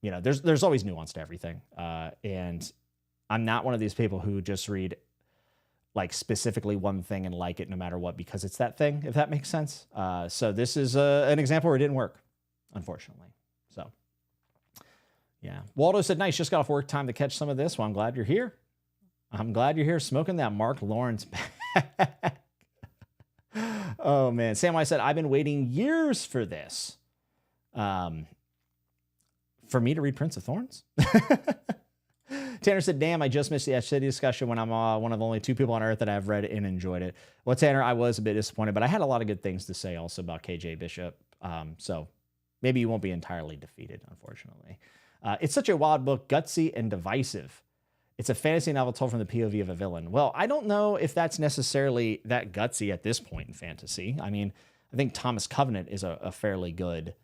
there's always nuance to everything. And I'm not one of these people who just read like specifically one thing and like it no matter what, because it's that thing, if that makes sense. So this is an example where it didn't work, unfortunately. So yeah. Waldo said, nice. Just got off work. Time to catch some of this. Well, I'm glad you're here. Smoking that Mark Lawerence back. Oh man. Samwise said, I've been waiting years for this. For me to read Prince of Thorns. Tanner said, damn, I just missed the Etched discussion when I'm one of only 2 people on earth that I've read it and enjoyed it. Well, Tanner, I was a bit disappointed, but I had a lot of good things to say also about KJ Bishop. So maybe you won't be entirely defeated, unfortunately. It's such a wild book, gutsy and divisive. It's a fantasy novel told from the POV of a villain. Well, I don't know if that's necessarily that gutsy at this point in fantasy. I mean, I think Thomas Covenant is a fairly good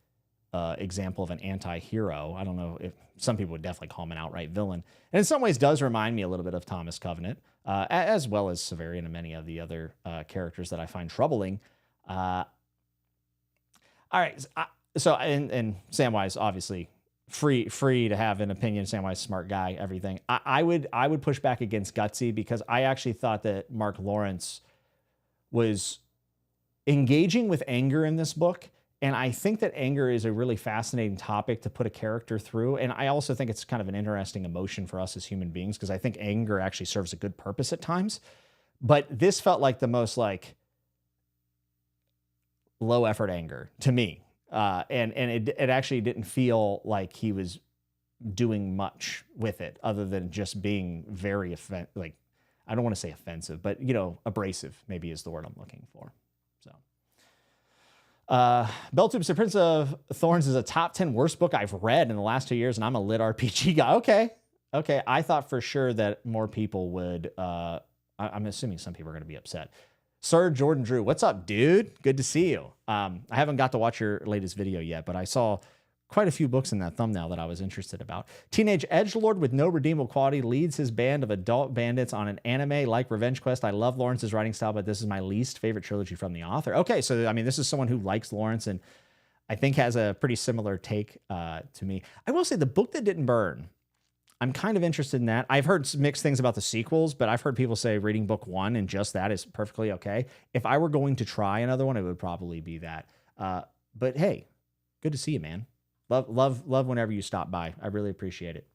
example of an anti-hero. I don't know if some people would definitely call him an outright villain. And in some ways does remind me a little bit of Thomas Covenant, as well as Severian and many of the other characters that I find troubling. All right. So, and Samwise, obviously, free to have an opinion. Samwise, smart guy, everything. I would push back against gutsy because I actually thought that Mark Lawerence was engaging with anger in this book. And I think that anger is a really fascinating topic to put a character through. And I also think it's kind of an interesting emotion for us as human beings, because I think anger actually serves a good purpose at times. But this felt like the most like low effort anger to me. And it actually didn't feel like he was doing much with it other than just being very I don't want to say offensive, but abrasive maybe is the word I'm looking for. So Beltube said Prince of Thorns is a top 10 worst book I've read in the last 2 years, and I'm a lit RPG guy. Okay. I thought for sure that more people would, I'm assuming some people are going to be upset. Sir Jordan Drew, what's up, dude? Good to see you. I haven't got to watch your latest video yet, but I saw quite a few books in that thumbnail that I was interested about. Teenage edgelord with no redeemable quality leads his band of adult bandits on an anime-like revenge quest. I love Lawrence's writing style, but this is my least favorite trilogy from the author. Okay, so I mean, this is someone who likes Lawerence and I think has a pretty similar take to me. I will say the book that didn't burn, I'm kind of interested in that. I've heard mixed things about the sequels, but I've heard people say reading book 1 and just that is perfectly okay. If I were going to try another one, it would probably be that. But hey, good to see you, man. Love whenever you stop by. I really appreciate it.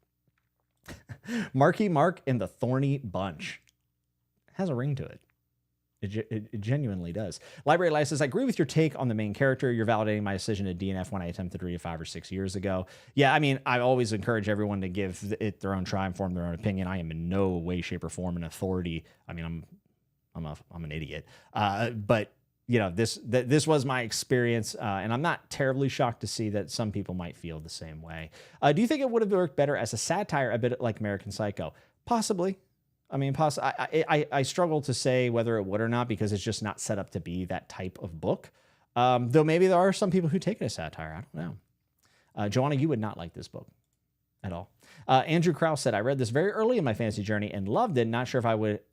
Marky Mark and the Thorny Bunch. It has a ring to it. It genuinely does. Library Life says, I agree with your take on the main character. You're validating my decision to DNF when I attempted to read it 5 or 6 years ago. Yeah, I mean, I always encourage everyone to give it their own try and form their own opinion. I am in no way, shape, or form an authority. I mean, I'm an idiot. But this was my experience, and I'm not terribly shocked to see that some people might feel the same way. Do you think it would have worked better as a satire, a bit like American Psycho? Possibly. I mean, I struggle to say whether it would or not because it's just not set up to be that type of book. Though maybe there are some people who take it as satire. I don't know. Joanna, you would not like this book at all. Andrew Krause said, I read this very early in my fantasy journey and loved it. Not sure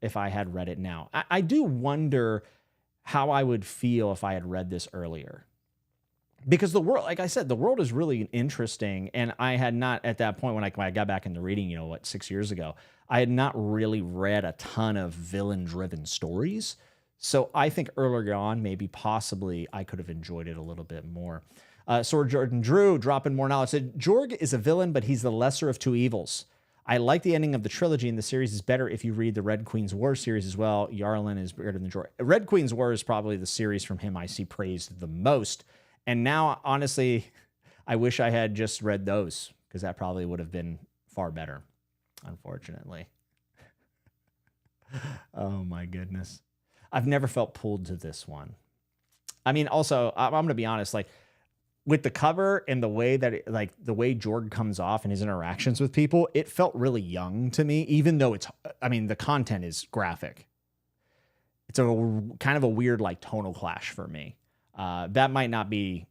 if I had read it now. I do wonder how I would feel if I had read this earlier. Because the world, like I said, the world is really interesting. And I had not, at that point, when I got back into reading, 6 years ago, I had not really read a ton of villain-driven stories. So I think earlier on, maybe possibly, I could have enjoyed it a little bit more. Sword Jordan Drew, dropping more knowledge, said, Jorg is a villain, but he's the lesser of two evils. I like the ending of the trilogy, and the series is better if you read the Red Queen's War series as well. Yarlin is better than Jorg. Red Queen's War is probably the series from him I see praised the most. And now, honestly, I wish I had just read those, because that probably would have been far better, unfortunately. Oh, my goodness. I've never felt pulled to this one. I mean, also, I'm going to be honest, like with the cover and the way that the way Jorg comes off in his interactions with people, it felt really young to me, even though the content is graphic. It's a kind of a weird like tonal clash for me. That might not be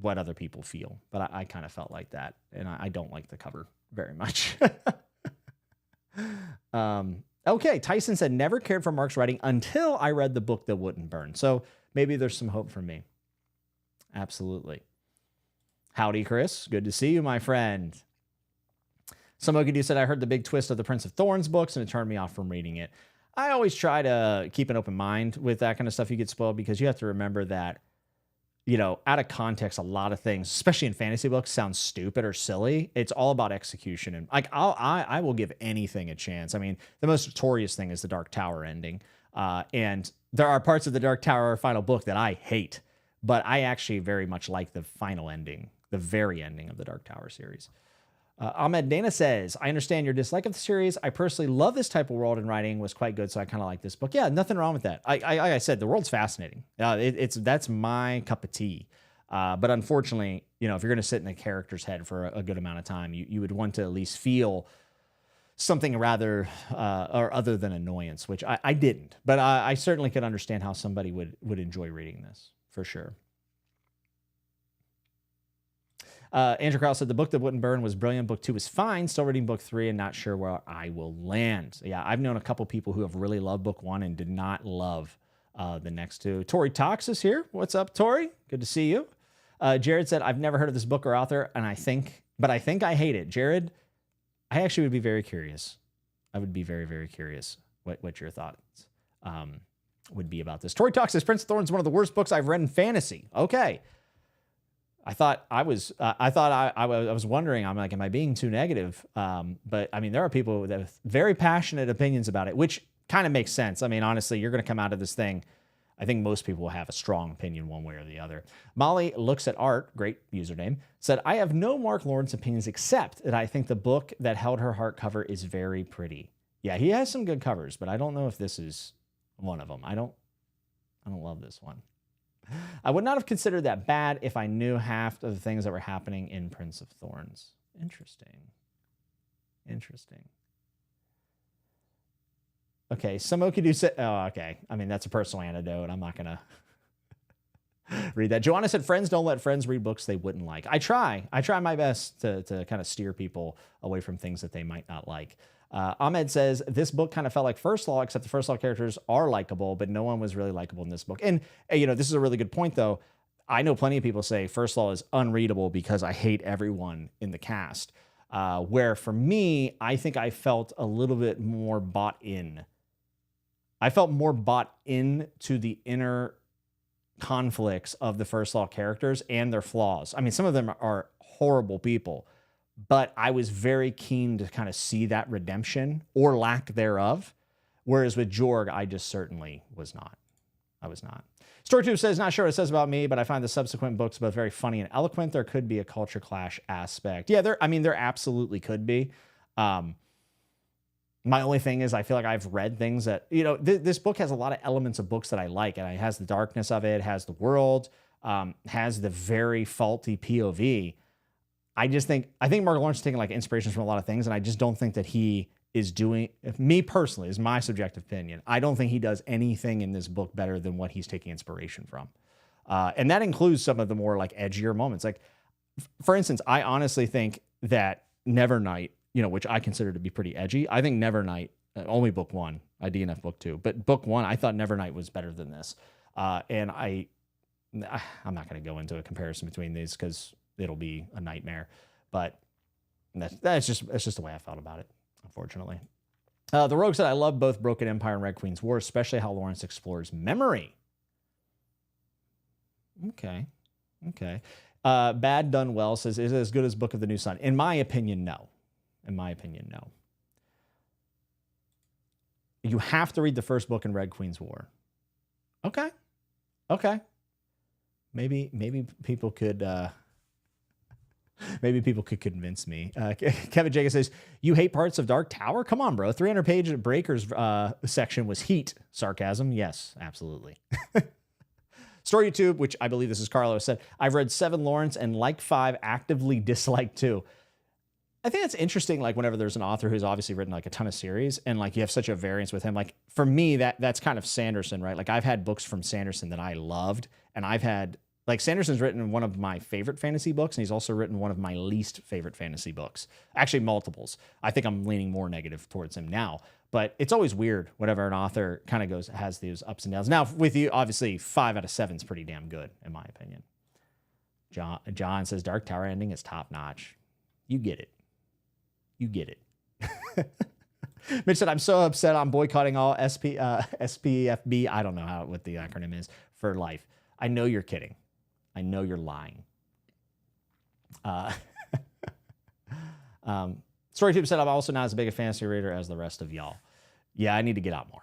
what other people feel, but I kind of felt like that. And I don't like the cover very much. Okay. Tyson said, never cared for Mark's writing until I read the book that wouldn't burn. So maybe there's some hope for me. Absolutely. Howdy, Chris. Good to see you, my friend. Samokidu said, I heard the big twist of the Prince of Thorns books and it turned me off from reading it. I always try to keep an open mind with that kind of stuff. You get spoiled because you have to remember that, out of context, a lot of things, especially in fantasy books, sound stupid or silly. It's all about execution. And like, I will give anything a chance. I mean, the most notorious thing is the Dark Tower ending. And there are parts of the Dark Tower final book that I hate, but I actually very much like the final ending, the very ending of the Dark Tower series. Ahmed Dana says, I understand your dislike of the series. I personally love this type of world, and writing was quite good, so I kind of like this book. Yeah, nothing wrong with that. Like I said, the world's fascinating. That's my cup of tea. But unfortunately, if you're going to sit in the character's head for a good amount of time, you would want to at least feel something rather or other than annoyance, which I didn't. But I certainly could understand how somebody would enjoy reading this, for sure. Andrew Krause said the book that wouldn't burn was brilliant. Book 2 was fine. Still reading book 3 and not sure where I will land. Yeah, I've known a couple people who have really loved book 1 and did not love the next two. Tori Tox is here. What's up, Tori? Good to see you. Jared said, I've never heard of this book or author, and I think I hate it. Jared, I actually would be very curious. I would be very, very curious what your thoughts would be about this. Tori Tox says Prince of Thorns is one of the worst books I've read in fantasy. Okay. I was wondering, I'm like, am I being too negative? But I mean, there are people that have very passionate opinions about it, which kind of makes sense. I mean, honestly, you're going to come out of this thing. I think most people will have a strong opinion one way or the other. Molly looks at art, great username, said, I have no Mark Lawerence opinions except that I think the book that held her heart cover is very pretty. Yeah, he has some good covers, but I don't know if this is one of them. I don't love this one. I would not have considered that bad if I knew half of the things that were happening in Prince of Thorns. Interesting. Okay, Samokidu said, oh, okay. I mean, that's a personal anecdote. I'm not going to read that. Joanna said, friends don't let friends read books they wouldn't like. I try my best to kind of steer people away from things that they might not like. Ahmed says, this book kind of felt like First Law, except the First Law characters are likable, but no one was really likable in this book. And, this is a really good point, though. I know plenty of people say First Law is unreadable because I hate everyone in the cast. Where for me, I think I felt a little bit more bought in. I felt more bought into the inner conflicts of the First Law characters and their flaws. I mean, some of them are horrible people, but I was very keen to kind of see that redemption or lack thereof. Whereas with Jorg, I just certainly was not. I was not. StoryTube says, not sure what it says about me, but I find the subsequent books both very funny and eloquent. There could be a culture clash aspect. Yeah, there absolutely could be. My only thing is I feel like I've read things that, this book has a lot of elements of books that I like, and it has the darkness of it, has the world, has the very faulty POV. I think Mark Lawerence is taking like inspirations from a lot of things, and I just don't think that he is doing, me personally, is my subjective opinion. I don't think he does anything in this book better than what he's taking inspiration from. And that includes some of the more like edgier moments. Like, for instance, I honestly think that Nevernight, which I consider to be pretty edgy. I think Nevernight, only book 1, I DNF book 2, but book 1, I thought Nevernight was better than this. And I'm not going to go into a comparison between these because it'll be a nightmare, but that's just the way I felt about it, unfortunately. The Rogue said, I love both Broken Empire and Red Queen's War, especially how Lawerence explores memory. Okay. Bad Done Well says, is it as good as Book of the New Sun? In my opinion, no. You have to read the first book in Red Queen's War. Okay. Maybe people could Maybe people could convince me. Kevin Jacob says, you hate parts of Dark Tower? Come on, bro. 300-page Breakers section was heat. Sarcasm? Yes, absolutely. Story YouTube, which I believe this is Carlos, said, I've read 7 Lawerence and like 5, actively dislike 2. I think it's interesting, like whenever there's an author who's obviously written like a ton of series and like you have such a variance with him. Like for me, that's kind of Sanderson, right? Like I've had books from Sanderson that I loved, and I've had like Sanderson's written one of my favorite fantasy books, and he's also written one of my least favorite fantasy books. Actually, multiples. I think I'm leaning more negative towards him now, but it's always weird whenever an author kind of has these ups and downs. Now with you, obviously 5 out of 7 is pretty damn good in my opinion. John says Dark Tower ending is top notch. You get it. You get it. Mitch said, I'm so upset I'm boycotting all SPFB. I don't know what the acronym is for life. I know you're kidding. I know you're lying. StoryTube said, I'm also not as big a fantasy reader as the rest of y'all. Yeah, I need to get out more.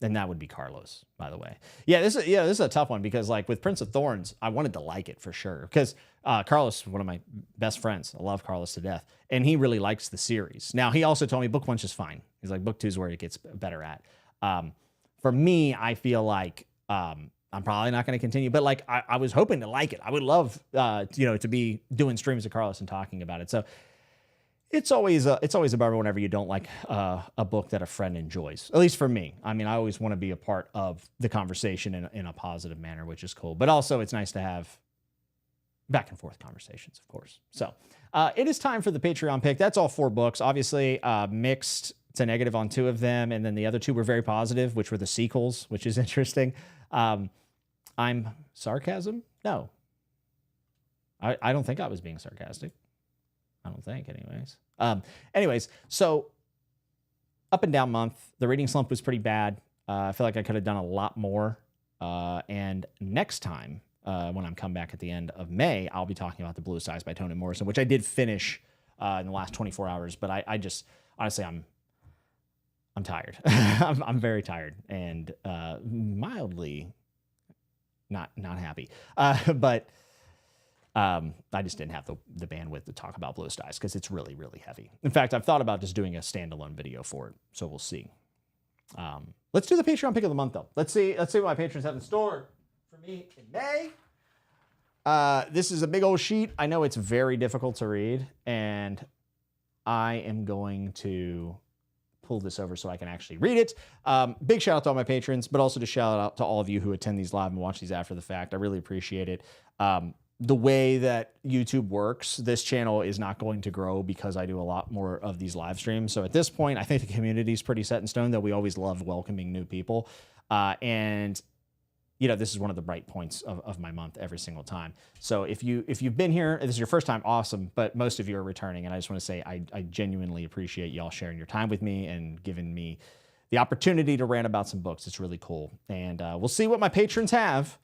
And that would be Carlos, by the way. Yeah, this is a tough one because like with Prince of Thorns, I wanted to like it for sure. Because Carlos, one of my best friends, I love Carlos to death. And he really likes the series. Now, he also told me book 1's just fine. He's like, book 2 is where it gets better at. For me, I feel like I'm probably not going to continue. But like I was hoping to like it. I would love to be doing streams of Carlos and talking about it. So it's always a bummer whenever you don't like a book that a friend enjoys. At least for me. I mean, I always want to be a part of the conversation in a positive manner, which is cool. But also, it's nice to have back and forth conversations, of course. So it is time for the Patreon pick. That's all 4 books. Obviously, mixed to negative on 2 of them, and then the other 2 were very positive, which were the sequels, which is interesting. I'm sarcasm? No. I don't think I was being sarcastic. I don't think, anyways. So up and down month, the reading slump was pretty bad. I feel like I could have done a lot more. And next time, when I'm come back at the end of May, I'll be talking about The Blue Skies by Toni Morrison, which I did finish in the last 24 hours. But I just, honestly, I'm tired. I'm very tired and mildly not happy. But I just didn't have the bandwidth to talk about Blue Skies because it's really, really heavy. In fact, I've thought about just doing a standalone video for it, so we'll see. Let's do the Patreon pick of the month, though. Let's see what my patrons have in store for me in May. This is a big old sheet. I know it's very difficult to read, and I am going to pull this over so I can actually read it. Big shout out to all my patrons, but also to shout out to all of you who attend these live and watch these after the fact. I really appreciate it. The way that YouTube works, this channel is not going to grow because I do a lot more of these live streams. So at this point, I think the community is pretty set in stone, that we always love welcoming new people. And this is one of the bright points of my month every single time. So if you've been here, this is your first time, awesome. But most of you are returning. And I just want to say, I genuinely appreciate y'all sharing your time with me and giving me the opportunity to rant about some books. It's really cool. And we'll see what my patrons have.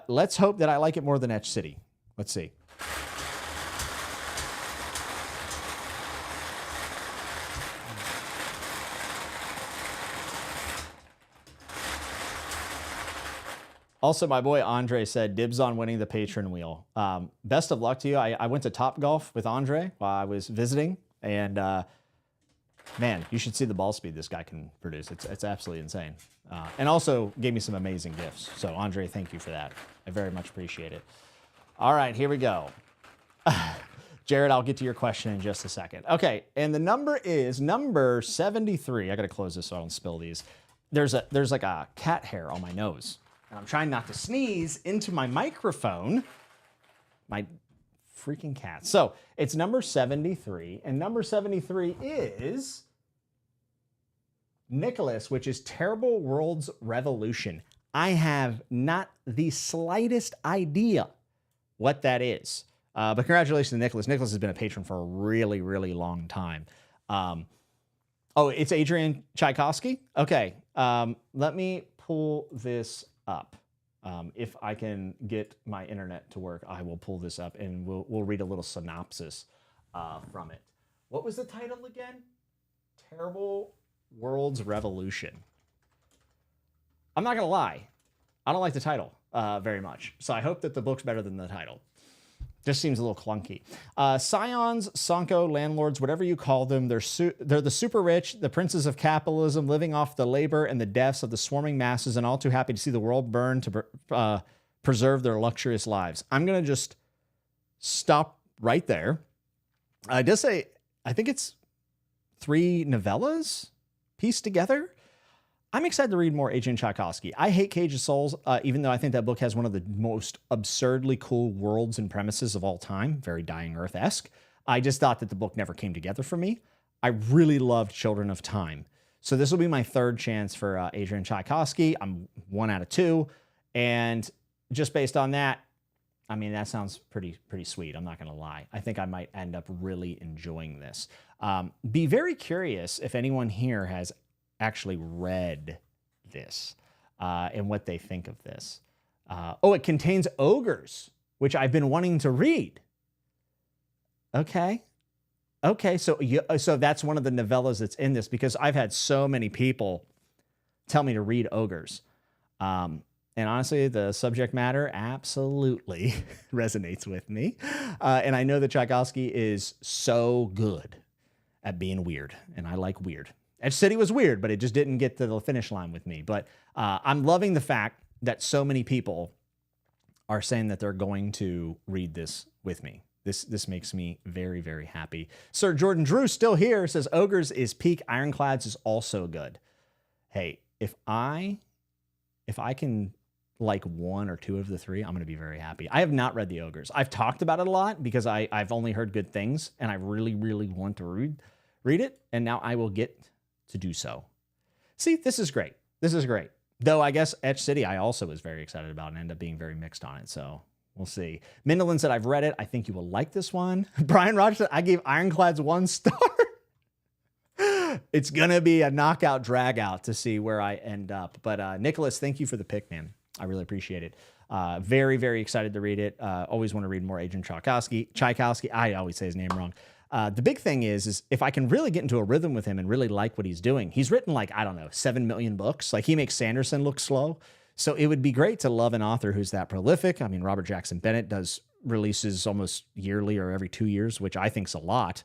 Let's hope that I like it more than Etched City. Let's see. Also, my boy Andre said, dibs on winning the patron wheel. Best of luck to you. I went to Topgolf with Andre while I was visiting, and man, you should see the ball speed this guy can produce. It's absolutely insane. And also gave me some amazing gifts. So Andre, thank you for that. I very much appreciate it. All right, here we go. Jared, I'll get to your question in just a second. Okay, and the number is number 73. I gotta close this so I don't spill these. There's like a cat hair on my nose. And I'm trying not to sneeze into my microphone. My freaking cat. So it's number 73, and number 73 is Nicholas, which is Terrible Worlds Revolution. I have not the slightest idea what that is. But congratulations to Nicholas. Nicholas has been a patron for a really, really long time. Oh, it's Adrian Tchaikovsky? Okay. Let me pull this up. If I can get my internet to work, I will pull this up and we'll read a little synopsis from it. What was the title again? Terrible Worlds Revolution. I'm not gonna lie, I don't like the title very much. So I hope that the book's better than the title. Just seems a little clunky. Scions, Sonko, landlords, whatever you call them, they're the super rich, the princes of capitalism, living off the labor and the deaths of the swarming masses, and all too happy to see the world burn to preserve their luxurious lives. I'm going to just stop right there. I does say, I think it's 3 novellas pieced together. I'm excited to read more Adrian Tchaikovsky. I hate Cage of Souls, even though I think that book has one of the most absurdly cool worlds and premises of all time, very Dying Earth-esque. I just thought that the book never came together for me. I really loved Children of Time. So this will be my 3rd chance for Adrian Tchaikovsky. I'm 1 out of 2. And just based on that, I mean, that sounds pretty sweet. I'm not going to lie. I think I might end up really enjoying this. Be very curious if anyone here has actually read this and what they think of this. Oh, it contains ogres, which I've been wanting to read. Okay. So that's one of the novellas that's in this, because I've had so many people tell me to read ogres. And honestly, the subject matter absolutely resonates with me. And I know that Tchaikovsky is so good at being weird, and I like weird. Etched City was weird, but it just didn't get to the finish line with me. But I'm loving the fact that so many people are saying that they're going to read this with me. This makes me very, very happy. Sir Jordan Drew, still here, says Ogres is peak. Ironclads is also good. Hey, if I can like 1 or 2 of the 3, I'm going to be very happy. I have not read the Ogres. I've talked about it a lot because I've only heard good things, and I really, really want to read it, and now I will get to do so. See, this is great. This is great. Though I guess Etched City I also was very excited about and ended up being very mixed on it, so we'll see. Mindolin said, I've read it. I think you will like this one. Brian Rogers said, I gave Ironclads 1 star. It's going to be a knockout drag out to see where I end up. But Nicholas, thank you for the pick, man. I really appreciate it. Very, very excited to read it. Always want to read more Adrian Tchaikovsky. I always say his name wrong. The big thing is if I can really get into a rhythm with him and really like what he's doing, he's written like, I don't know, 7 million books. Like, he makes Sanderson look slow. So it would be great to love an author who's that prolific. I mean, Robert Jackson Bennett does releases almost yearly or every 2 years, which I think's a lot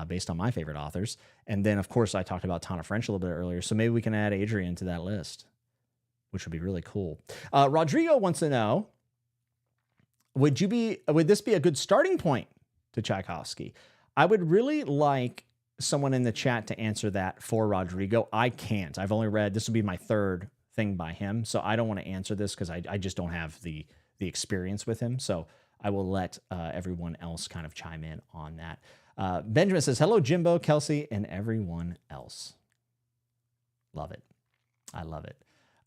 based on my favorite authors. And then, of course, I talked about Tana French a little bit earlier. So maybe we can add Adrian to that list, which would be really cool. Rodrigo wants to know, would this be a good starting point to Tchaikovsky? I would really like someone in the chat to answer that for Rodrigo. I can't. I've only read, this will be my 3rd thing by him, so I don't want to answer this because I just don't have the experience with him. So I will let everyone else kind of chime in on that. Benjamin says, hello, Jimbo, Kelsey, and everyone else. Love it. I love it.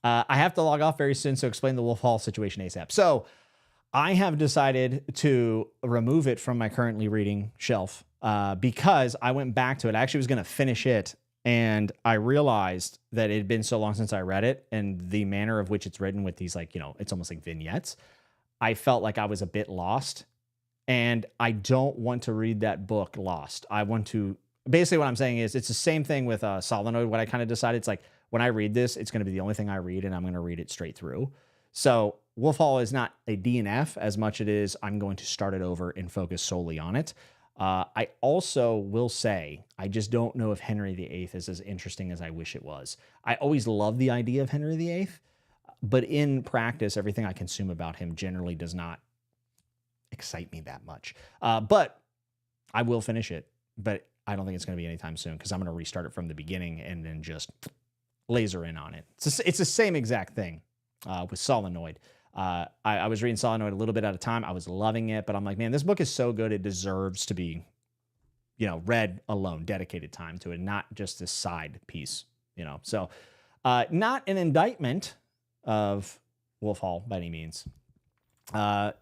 I have to log off very soon, so explain the Wolf Hall situation ASAP. So I have decided to remove it from my currently reading shelf because I went back to it. I actually was going to finish it, and I realized that it had been so long since I read it, and the manner of which it's written with these, like, it's almost like vignettes. I felt like I was a bit lost, and I don't want to read that book lost. I want to, basically what I'm saying is it's the same thing with Solenoid. What I kind of decided, it's like, when I read this, it's going to be the only thing I read, and I'm going to read it straight through. So Wolf Hall is not a DNF as much it is I'm going to start it over and focus solely on it. I also will say, I just don't know if Henry VIII is as interesting as I wish it was. I always love the idea of Henry VIII, but in practice, everything I consume about him generally does not excite me that much. But I will finish it, but I don't think it's going to be anytime soon because I'm going to restart it from the beginning and then just laser in on it. It's the same exact thing with Solenoid. I was reading Solenoid a little bit at a time. I was loving it, but I'm like, man, this book is so good. It deserves to be, read alone, dedicated time to it, not just this side piece, So not an indictment of Wolf Hall by any means.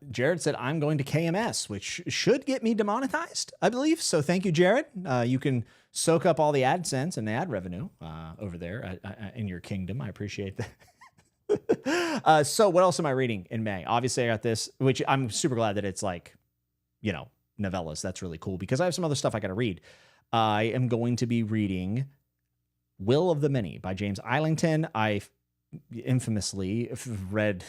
Jared said, I'm going to KMS, which should get me demonetized, I believe. So thank you, Jared. You can soak up all the AdSense and the ad revenue over there in your kingdom. I appreciate that. So what else am I reading in May? Obviously, I got this, which I'm super glad that it's like, novellas. That's really cool because I have some other stuff I got to read. I am going to be reading Will of the Many by James Islington. I infamously read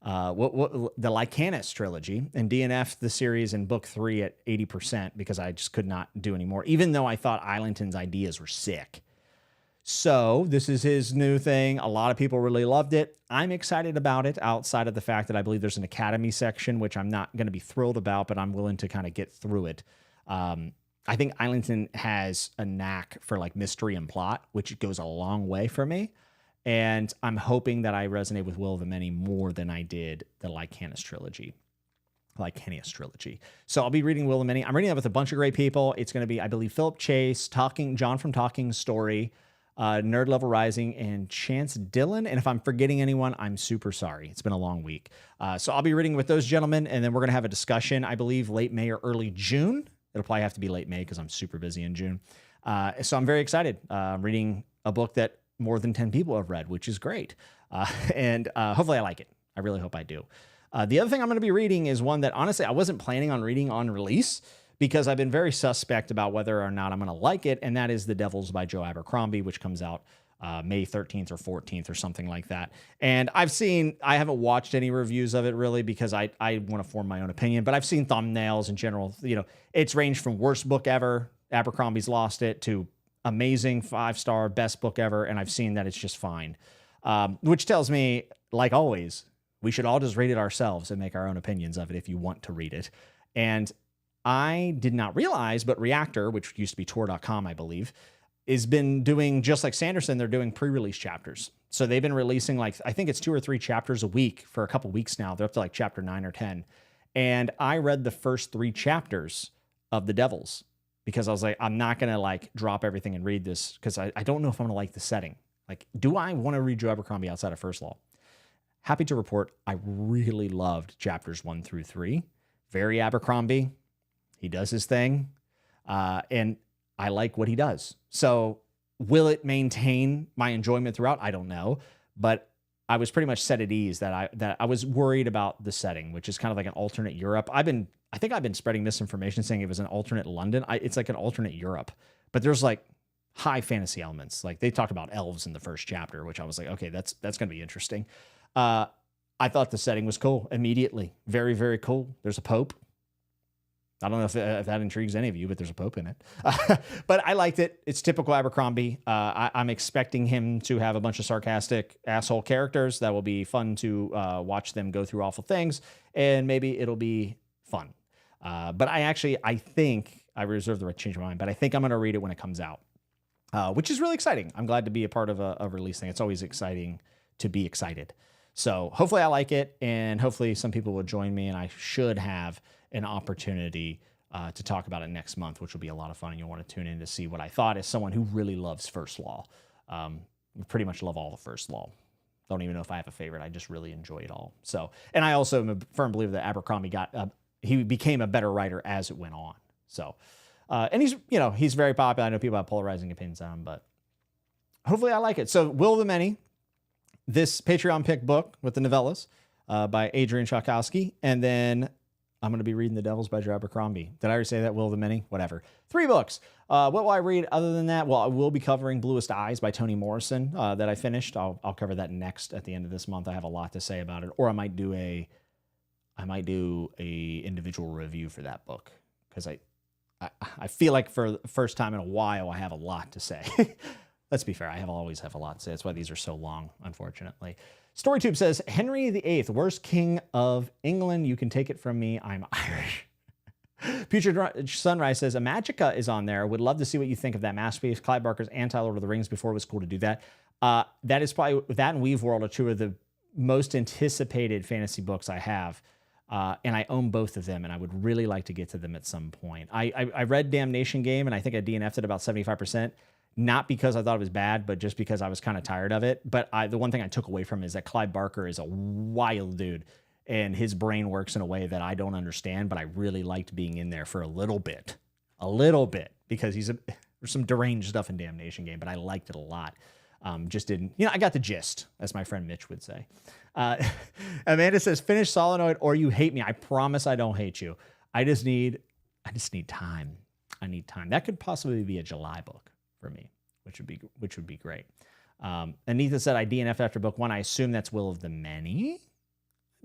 the Lycanus trilogy, and DNF the series in book 3 at 80% because I just could not do anymore, even though I thought Islington's ideas were sick. So this is his new thing. A lot of people really loved it. I'm excited about it outside of the fact that I believe there's an Academy section, which I'm not going to be thrilled about, but I'm willing to kind of get through it. I think Islington has a knack for like mystery and plot, which goes a long way for me. And I'm hoping that I resonate with Will of the Many more than I did the Lycanus trilogy. So I'll be reading Will of the Many. I'm reading that with a bunch of great people. It's going to be, I believe, Philip Chase, John from Talking Story, Nerd Level Rising, and Chance Dillon. And if I'm forgetting anyone, I'm super sorry. It's been a long week. So I'll be reading with those gentlemen, and then we're going to have a discussion, I believe, late May or early June. It'll probably have to be late May because I'm super busy in June. So I'm very excited. I'm reading a book that more than 10 people have read, which is great. And hopefully I like it. I really hope I do. The other thing I'm going to be reading is one that honestly I wasn't planning on reading on release because I've been very suspect about whether or not I'm going to like it. And that is The Devils by Joe Abercrombie, which comes out May 13th or 14th or something like that. And I haven't watched any reviews of it really because I want to form my own opinion, but I've seen thumbnails in general. It's ranged from worst book ever, Abercrombie's lost it, to amazing 5-star best book ever. And I've seen that it's just fine, which tells me, like always, we should all just read it ourselves and make our own opinions of it if you want to read it. And I did not realize, but Reactor, which used to be Tor.com, I believe, has been doing, just like Sanderson, they're doing pre-release chapters. So they've been releasing I think it's 2 or 3 chapters a week for a couple weeks now. They're up to like chapter 9 or 10. And I read the first 3 chapters of The Devils because I was like, I'm not going to drop everything and read this because I don't know if I'm going to like the setting. Do I want to read Joe Abercrombie outside of First Law? Happy to report, I really loved chapters 1 through 3. Very Abercrombie. He does his thing. And I like what he does. So will it maintain my enjoyment throughout? I don't know. But I was pretty much set at ease that I was worried about the setting, which is kind of like an alternate Europe. I think I've been spreading misinformation saying it was an alternate London. It's like an alternate Europe. But there's high fantasy elements. They talked about elves in the first chapter, which I was like, okay, that's going to be interesting. I thought the setting was cool immediately. Very, very cool. There's a pope. I don't know if that intrigues any of you, but there's a pope in it. But I liked it. It's typical Abercrombie. I'm expecting him to have a bunch of sarcastic asshole characters that will be fun to watch them go through awful things, and maybe it'll be fun. But I think I reserve the right to change my mind, but I think I'm going to read it when it comes out, which is really exciting. I'm glad to be a part of a release thing. It's always exciting to be excited. So hopefully I like it, and hopefully some people will join me, and I should have an opportunity to talk about it next month, which will be a lot of fun, and you'll want to tune in to see what I thought as someone who really loves First Law. Pretty much love all the First Law. Don't even know if I have a favorite. I just really enjoy it all. So, and I also am a firm believer that Abercrombie he became a better writer as it went on. So, and he's very popular. I know people have polarizing opinions on him, but hopefully I like it. So Will of the Many, this Patreon pick book with the novellas by Adrian Tchaikovsky, and then I'm going to be reading The Devils by Joe Abercrombie. Did I already say that? Will of the Many? Whatever. 3 books. What will I read other than that? Well, I will be covering Bluest Eyes by Toni Morrison that I finished. I'll cover that next at the end of this month. I have a lot to say about it. Or I might do a individual review for that book because I feel like for the first time in a while I have a lot to say. Let's be fair. I always have a lot to say. That's why these are so long, unfortunately. StoryTube says, Henry VIII, worst king of England. You can take it from me. I'm Irish. Future Sunrise says, a Magica is on there. Would love to see what you think of that masterpiece. Clive Barker's anti-Lord of the Rings before it was cool to do that. That is probably, that and Weave World are 2 of the most anticipated fantasy books I have. And I own both of them, and I would really like to get to them at some point. I read Damnation Game, and I think I DNF'd it about 75%. Not because I thought it was bad, but just because I was kind of tired of it. But the one thing I took away from it is that Clive Barker is a wild dude, and his brain works in a way that I don't understand, but I really liked being in there for a little bit, because there's some deranged stuff in Damnation Game, but I liked it a lot. Just didn't, I got the gist, as my friend Mitch would say. Amanda says, finish Solenoid or you hate me. I promise I don't hate you. I just need time. I need time. That could possibly be a July book for me, which would be great. Anita said, I DNF after book 1. I assume that's Will of the Many.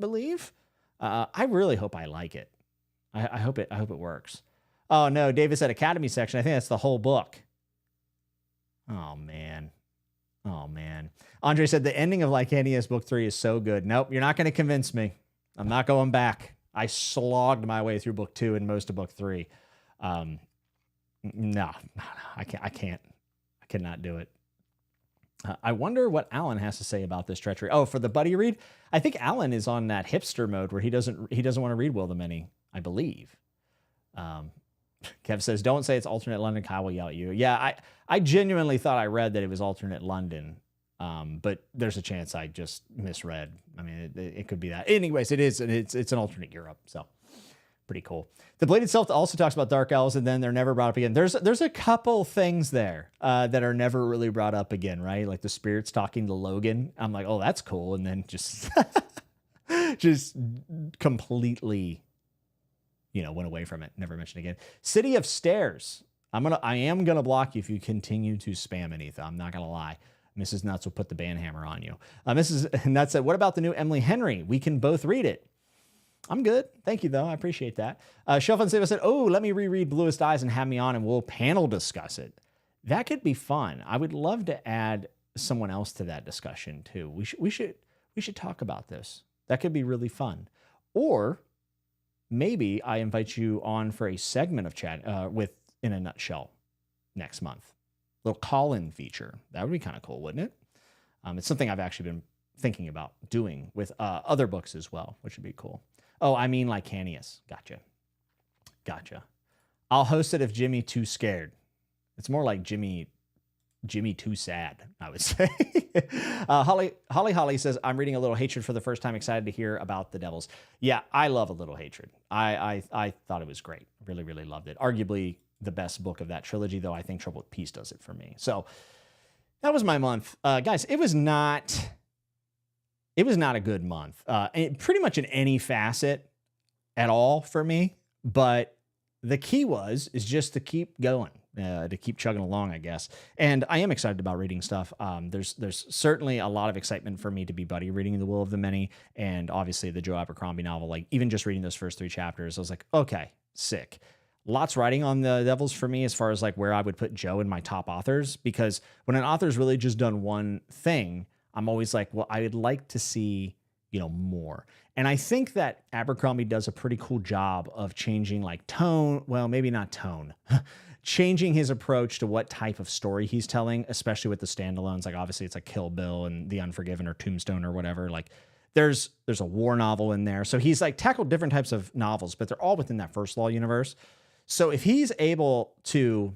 believe. I really hope I like it. I hope it works. Oh no, Davis said Academy section. I think that's the whole book. Oh man. Andre said the ending of Lycanius book 3 is so good. Nope, you're not going to convince me. I'm not going back. I slogged my way through book 2 and most of book 3. No, I can't. I cannot do it. I wonder what Alan has to say about this treachery. Oh, for the buddy read, I think Alan is on that hipster mode where he doesn't want to read Will the Many, I believe. Kev says, don't say it's alternate London. Kyle will yell at you. Yeah, I genuinely thought I read that it was alternate London, but there's a chance I just misread. I mean, it could be that. Anyways, it is, and it's an alternate Europe, so pretty cool. The Blade itself also talks about Dark Elves, and then they're never brought up again. There's a couple things there that are never really brought up again, right? Like the spirits talking to Logan. I'm like, oh, that's cool, and then just just completely, went away from it. Never mentioned again. City of Stairs. I am gonna block you if you continue to spam it, Ethan. I'm not gonna lie. Mrs. Nuts will put the ban hammer on you. Mrs. Nuts said, what about the new Emily Henry? We can both read it. I'm good. Thank you, though. I appreciate that. Shelf and Save said, oh, let me reread Bluest Eyes and have me on and we'll panel discuss it. That could be fun. I would love to add someone else to that discussion, too. We should talk about this. That could be really fun. Or maybe I invite you on for a segment of chat with In a Nutshell next month. Little call-in feature. That would be kind of cool, wouldn't it? It's something I've actually been thinking about doing with other books as well, which would be cool. Oh, I mean Lycanius. Gotcha. I'll host it if Jimmy too scared. It's more like Jimmy too sad, I would say. Holly says, I'm reading A Little Hatred for the first time. Excited to hear about the Devils. Yeah, I love A Little Hatred. I thought it was great. Really, really loved it. Arguably the best book of that trilogy, though I think Trouble with Peace does it for me. So that was my month. Guys, it was not a good month. Pretty much in any facet at all for me. But the key is just to keep going, to keep chugging along, I guess. And I am excited about reading stuff. There's certainly a lot of excitement for me to be buddy reading The Will of the Many, and obviously the Joe Abercrombie novel. Like even just reading those first 3 chapters, I was like, okay, sick. Lots writing on the Devils for me as far as like where I would put Joe in my top authors, because when an author's really just done one thing, I'm always like, well, I would like to see, more. And I think that Abercrombie does a pretty cool job of changing like tone. Well, maybe not tone, changing his approach to what type of story he's telling, especially with the standalones. Like obviously it's like Kill Bill and The Unforgiven or Tombstone or whatever. Like there's a war novel in there. So he's like tackled different types of novels, but they're all within that First Law universe. So if he's able to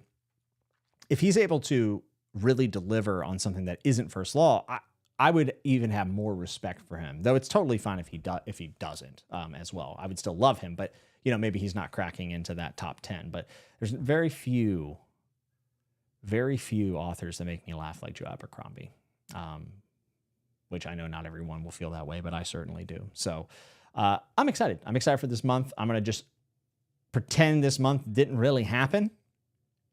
really deliver on something that isn't First Law, I would even have more respect for him, though it's totally fine if he doesn't as well. I would still love him, but maybe he's not cracking into that top 10. But there's very few authors that make me laugh like Joe Abercrombie, which I know not everyone will feel that way, but I certainly do. So I'm excited. I'm excited for this month. I'm going to just pretend this month didn't really happen,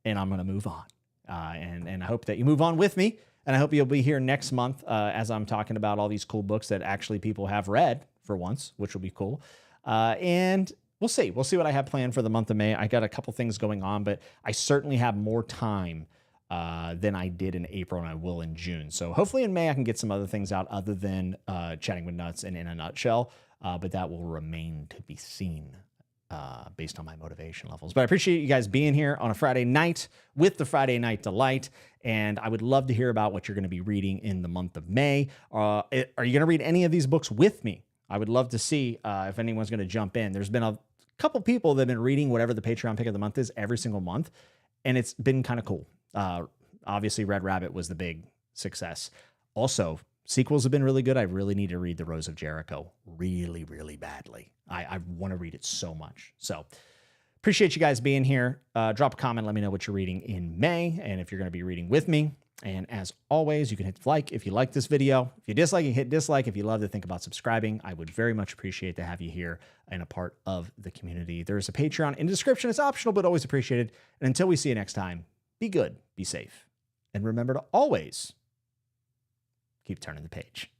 and I'm going to move on. And I hope that you move on with me. And I hope you'll be here next month as I'm talking about all these cool books that actually people have read for once, which will be cool. And we'll see. We'll see what I have planned for the month of May. I got a couple things going on, but I certainly have more time than I did in April, and I will in June. So hopefully in May I can get some other things out other than Chatting with Nuts and In a Nutshell, but that will remain to be seen. Based on my motivation levels. But I appreciate you guys being here on a Friday night with the Friday Night Delight. And I would love to hear about what you're going to be reading in the month of May. Are you going to read any of these books with me? I would love to see if anyone's going to jump in. There's been a couple people that have been reading whatever the Patreon pick of the month is every single month. And it's been kind of cool. Obviously, Red Rabbit was the big success. Also, sequels have been really good. I really need to read The Rose of Jericho really, really badly. I want to read it so much. So appreciate you guys being here. Drop a comment. Let me know what you're reading in May and if you're going to be reading with me. And as always, you can hit like if you like this video. If you dislike, you hit dislike. If you love to think about subscribing, I would very much appreciate to have you here and a part of the community. There's a Patreon in the description. It's optional, but always appreciated. And until we see you next time, be good, be safe, and remember to always keep turning the page.